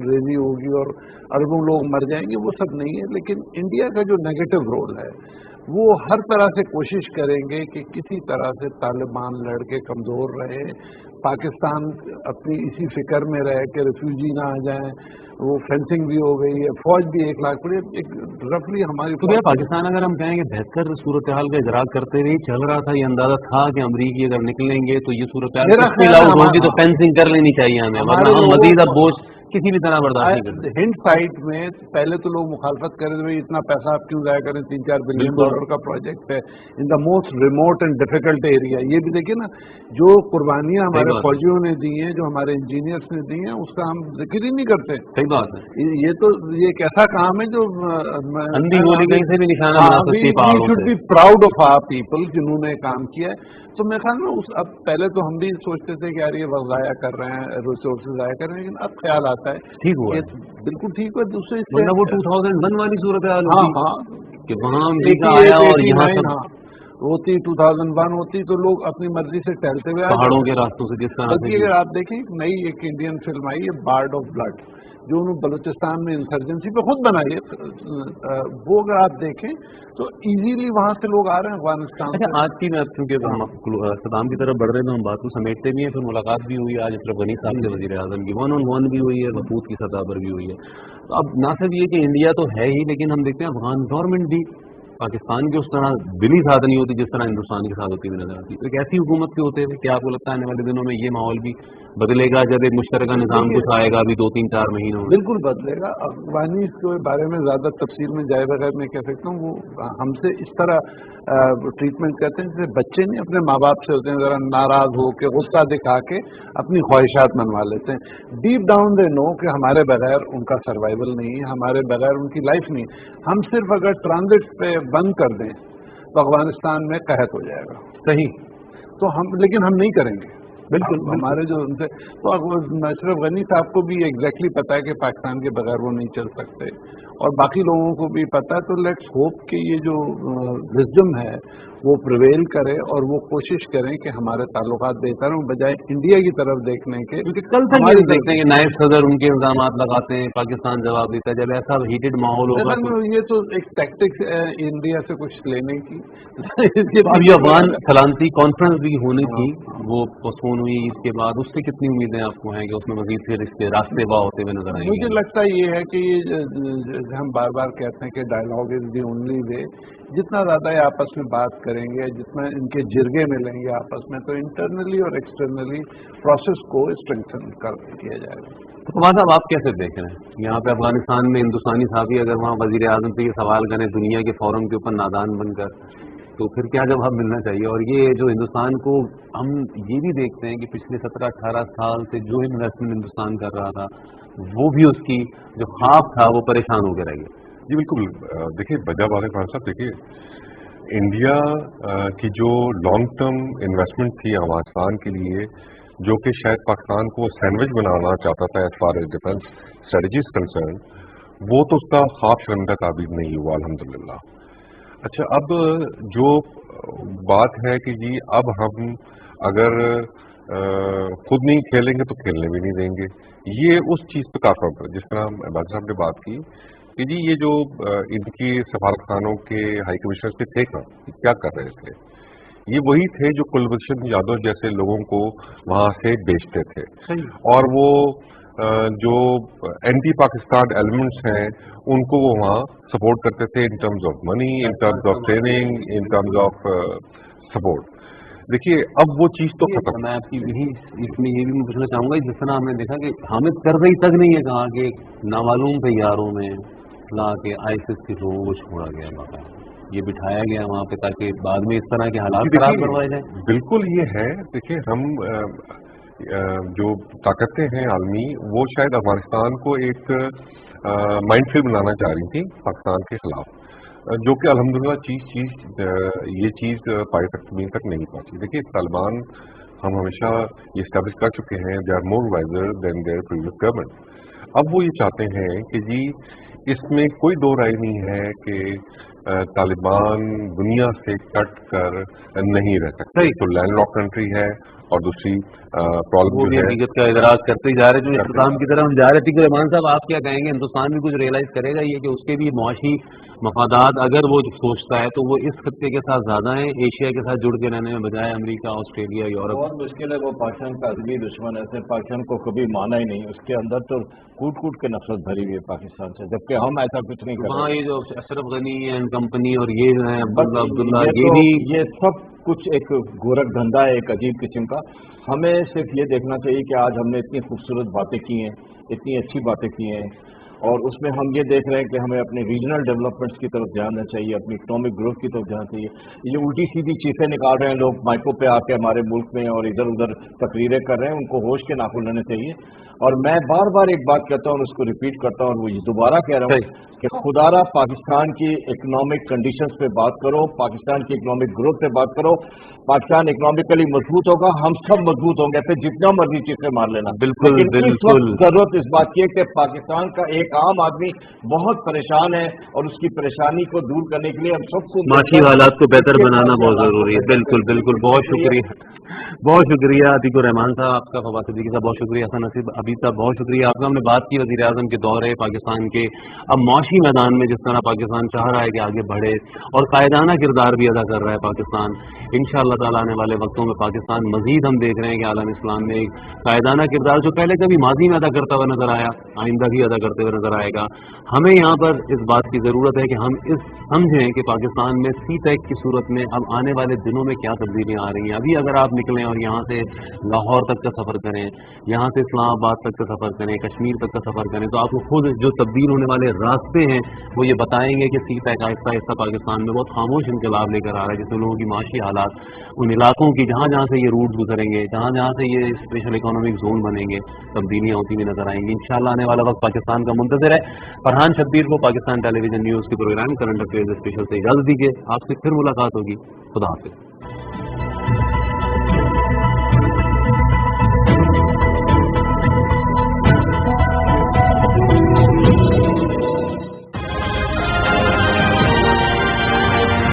रेजी होगी और अरबों लोग मर जाएंगे, वो सब नहीं है। लेकिन इंडिया का जो नेगेटिव रोल है वो हर तरह से कोशिश करेंगे कि किसी तरह से तालिबान लड़के कमज़ोर रहे, पाकिस्तान अपनी इसी फिक्र में रहे कि रिफ्यूजी ना आ जाएं। वो फेंसिंग भी हो गई है, फौज भी 1 लाख पड़ी, एक रफली हमारी। तो भैया पाकिस्तान अगर हम कहेंगे बेहतर सूरत हाल का इजराक करते हुए चल रहा था, ये अंदाजा था कि अमरीकी अगर निकलेंगे तो ये सूरत हाल होगी, तो फेंसिंग कर लेनी चाहिए हमें, वरना हम मजीद अब बोझ किसी भी तरह बर्दाश्त नहीं करते। हिंद साइड में पहले तो लोग मुखालफत कर रहे थे, इतना पैसा आप क्यों जाया करें, $3-4 बिलियन का प्रोजेक्ट है in the most remote and difficult area. ये भी देखिए ना, जो कुर्बानियां हमारे फौजियों ने दी हैं, जो हमारे इंजीनियर्स ने दी हैं, उसका हम जिक्र ही नहीं करते। सही बात है। ये एक ऐसा काम है जो अंधी गोली कहीं से भी निशाना बना सकती है पहाड़ों पे। We should be proud of our people जिन्होंने काम किया है। तो मेरे ख्याल में अब पहले तो हम भी सोचते थे कि यार ये वक्त ज़ाया कर रहे हैं, रिसोर्सेज ज़ाया कर रहे हैं, लेकिन अब ख्याल आता है ठीक हुआ, बिल्कुल ठीक हुआ। दूसरे वो 2001 वाली सूरत हाल कि वहाँ आया और यहाँ होती 2001 होती तो लोग अपनी मर्जी से टहलते हुए पहाड़ों के रास्तों से जिस तरह से। अगर आप देखें नई एक इंडियन फिल्म आई है बार्ड ऑफ ब्लड, जो उन्होंने बलूचिस्तान में इंसर्जेंसी पे खुद बनाई है, वो अगर आप देखें तो इजीली वहां से लोग आ रहे हैं अफगानिस्तान। अच्छा, आज की मैं क्योंकि हम सदाम की तरफ बढ़ रहे हैं तो हम बात को समेटते भी हैं, फिर मुलाकात भी हुई आज अशरफ गनी साहब से वज़ीर आज़म की 1-on-1 भी हुई है, वफूद की सतह पर भी हुई है। तो अब ना सिर्फ ये कि इंडिया तो है ही, लेकिन हम देखते हैं अफगान गवर्नमेंट भी पाकिस्तान के उस तरह दिली साथ नहीं होती जिस तरह हिंदुस्तान के साथ होती हुई नजर आती है। एक ऐसी हुकूमत के होते हुए क्या आपको लगता है आने वाले दिनों में ये माहौल भी बदलेगा जब एक मुश्तरका निज़ाम कुछ आएगा अभी 2-3-4 महीनों में? बिल्कुल बदलेगा। अफगानी के बारे में ज़्यादा तफसील में जाए बगैर मैं कह सकता हूँ, वो हमसे इस तरह ट्रीटमेंट करते हैं जैसे बच्चे नहीं अपने माँ बाप से होते हैं, ज़रा नाराज़ हो के गुस्सा दिखा के अपनी ख्वाहिशात मनवा लेते हैं। डीप डाउन दे नो कि हमारे बगैर उनका सर्वाइवल नहीं है, हमारे बगैर उनकी लाइफ नहीं। हम सिर्फ अगर ट्रांजिट पे बंद कर दें तो अफगानिस्तान में कहत हो जाएगा। सही, तो हम, लेकिन हम नहीं करेंगे। बिल्कुल हमारे जो उनसे तो अशरफ गनी साहब को भी एग्जैक्टली पता है कि पाकिस्तान के बगैर वो नहीं चल सकते, और बाकी लोगों को भी पता है। तो लेट्स होप कि ये जो विजडम है वो प्रिवेल करे और वो कोशिश करें कि हमारे ताल्लुकात बेहतर हों बजाय इंडिया की तरफ देखने के। क्योंकि कल तक ये देखते हैं कि नायब सदर उनके इल्जाम लगाते हैं, पाकिस्तान जवाब देता है। जब ऐसा हीटेड माहौल होगा तो ये तो एक टैक्टिक्स है इंडिया से कुछ लेने की। अब ये अफगान सलामती कॉन्फ्रेंस भी होनी थी, वो पोस्टपोन हुई ईद के बाद, उससे कितनी उम्मीदें आपको हैं कि उसमें मजीद फिर इसके रास्ते वाह होते हुए नजर आएंगे? मुझे लगता ये है कि हम बार बार कहते हैं कि dialogue is the only way. जितना ज़्यादा ये आपस में बात करेंगे, जितना इनके जिरगे मिलेंगे आपस में, तो इंटरनली और एक्सटर्नली प्रोसेस को स्ट्रेंथन कर किया जाएगा। तो कुमार साहब, आप कैसे देख रहे हैं यहाँ पे अफगानिस्तान में हिंदुस्तानी साथी अगर वहाँ वजीर आजम से ये सवाल करें दुनिया के फोरम के ऊपर नादान बनकर, तो फिर क्या जवाब मिलना चाहिए? और ये जो हिंदुस्तान को हम ये भी देखते हैं कि पिछले 17-18 साल से जो इन्वेस्टमेंट हिंदुस्तान कर रहा था वो भी उसकी जो ख्वाब था वो परेशान होकर रह गया। जी बिल्कुल। देखिए बजा बात है खान साहब, देखिए इंडिया की जो लॉन्ग टर्म इन्वेस्टमेंट थी अफगानिस्तान के लिए, जो कि शायद पाकिस्तान को सैंडविच बनाना चाहता था as far as defence strategy is concern, वो तो उसका ख्वाब शगन का ताबीर नहीं हुआ अल्हम्दुलिल्लाह। अच्छा, अब जो बात है कि जी अब हम अगर खुद नहीं खेलेंगे तो खेलने भी नहीं देंगे, ये उस चीज़ पे काफी, जिस तरह बादशाह साहब ने बात की कि जी ये जो इनकी सफारतखानों के हाई कमिश्नर से थे क्या कर रहे थे, ये वही थे जो कुलभूषण यादव जैसे लोगों को वहाँ से बेचते थे। और वो जो एंटी पाकिस्तान एलिमेंट्स हैं उनको वो वहाँ सपोर्ट करते थे in terms of money, in terms of training, in terms of support. देखिए अब वो चीज़ तो खत्म। मैं आपकी इसमें ये भी पूछना चाहूँगा, जिस तरह हमने देखा कि हामिद करज़ई तक नहीं है कहा कि नामालूम तैयारों में ला के आईएसआईएस के लोगों को छोड़ा गया, बाकायदा ये बिठाया गया वहाँ पे ताकि बाद में इस तरह के हालात खराब करवाए जाए। बिल्कुल ये है। देखिए हम जो ताकतें हैं आलमी, वो शायद अफगानिस्तान को एक माइंडफील्ड बनाना चाह रही थी पाकिस्तान के खिलाफ, जो कि अल्हम्दुलिल्लाह ये चीज़ पाकिस्तान तक नहीं पहुंची। देखिए तालिबान हम हमेशा ये स्टैब्लिश कर चुके हैं, they are more wiser than their previous government. अब वो ये चाहते हैं कि जी इसमें कोई दो राय नहीं है कि तालिबान दुनिया से कट कर नहीं रह सकते। तो लैंड लॉक कंट्री है और दूसरी प्रॉब्लम जो है हकीकत का इदराक करते ही जा रहे, जो इस्तेमाल की तरफ हम जा रहे थे। कि रहमान साहब आप क्या कहेंगे, हिंदुस्तान भी कुछ रियलाइज करेगा ये कि उसके भी मुआशी मफादात अगर वो सोचता है तो वो इस खत्ते के साथ ज्यादा है, एशिया के साथ जुड़ के रहने में, बजाय अमेरिका, ऑस्ट्रेलिया, यूरोप? बहुत मुश्किल है। वो पाकिस्तान का अजमी दुश्मन ऐसे पाकिस्तान को कभी माना ही नहीं, उसके अंदर तो कूट कूट के नफरत भरी हुई है पाकिस्तान से, जबकि हम ऐसा कुछ नहीं कर रहे। वहाँ ये जो अशरफ गनी एंड कंपनी और ये जो है अब्दुल्ला, ये सब कुछ एक गोरख धंधा है, एक अजीब किस्म का। हमें सिर्फ ये देखना चाहिए कि आज हमने इतनी खूबसूरत बातें की हैं, इतनी अच्छी बातें की हैं, और उसमें हम ये देख रहे हैं कि हमें अपने रीजनल डेवलपमेंट्स की तरफ जाना चाहिए, अपनी इकोनॉमिक ग्रोथ की तरफ जाना चाहिए। ये उल्टी सीधी चीज़ें निकाल रहे हैं लोग माइकों पे आके हमारे मुल्क में और इधर उधर तकरीरें कर रहे हैं, उनको होश के नाखून लेने चाहिए। और मैं बार बार एक बात कहता हूँ, उसको रिपीट करता हूँ और वो दोबारा कह रहा हूँ कि खुदारा पाकिस्तान की इकोनॉमिक कंडीशंस पे बात करो, पाकिस्तान की इकोनॉमिक ग्रोथ पे बात करो। पाकिस्तान इकोनॉमिकली मजबूत होगा, हम सब मजबूत होंगे, फिर जितना मर्जी चीजें मार लेना। बिल्कुल बिल्कुल। जरूरत इस बात की है कि पाकिस्तान का एक आम आदमी बहुत परेशान है और उसकी परेशानी को दूर करने के लिए हम सबको माशी हालात को बेहतर बनाना बहुत जरूरी है। बिल्कुल बिल्कुल, बहुत शुक्रिया, बहुत शुक्रिया अतीकुर रहमान साहब आपका, फवाद सिद्दीकी साहब बहुत शुक्रिया, हसन नसीब अभी साहब बहुत शुक्रिया आपका। हमने बात की वज़ीर आज़म के दौरे पाकिस्तान के, अब मुआशी मैदान में जिस तरह पाकिस्तान चाह रहा है कि आगे बढ़े और कायदाना किरदार भी अदा कर रहा है पाकिस्तान। इंशाअल्लाह ताला आने वाले वक्तों में पाकिस्तान मजीद हम देख रहे हैं कि आलम इस्लाम में एक कायदाना किरदार जो पहले कभी माजी में अदा करता हुआ नजर आया, आइंदा भी अदा करते हुए नजर आएगा। हमें यहाँ पर इस बात की ज़रूरत है कि हम इस समझें कि पाकिस्तान में सी-टेक की सूरत में अब आने वाले दिनों में क्या तब्दीलियाँ आ रही हैं। अभी अगर आप निकलें और यहाँ से लाहौर तक का सफ़र करें, यहाँ से इस्लामाबाद तक का सफ़र करें, कश्मीर तक का सफ़र करें, तो आपको खुद जो तब्दील होने वाले रास्ते हैं वो ये बताएंगे कि सी-टेक आहिस्ता आहिस्ता पाकिस्तान में बहुत खामोश इंकलाब लेकर आ रहा है, जिसमें लोगों की माशी हालात, उन इलाकों की जहाँ जहाँ से ये रूट गुजरेंगे, जहाँ जहाँ से ये स्पेशल इकोनॉमिक जोन बनेंगे, तब्दीलियाँ होती हुई नजर आएंगी। इंशाअल्लाह आने वाला वक्त पाकिस्तान का मुंतज़िर है। फरहान शब्बीर को पाकिस्तान टेलीविजन न्यूज़ के प्रोग्राम करंट अफेयर्स स्पेशल से इजाज़त दीजिए, आपसे फिर मुलाकात होगी। खुदा हाफिज़।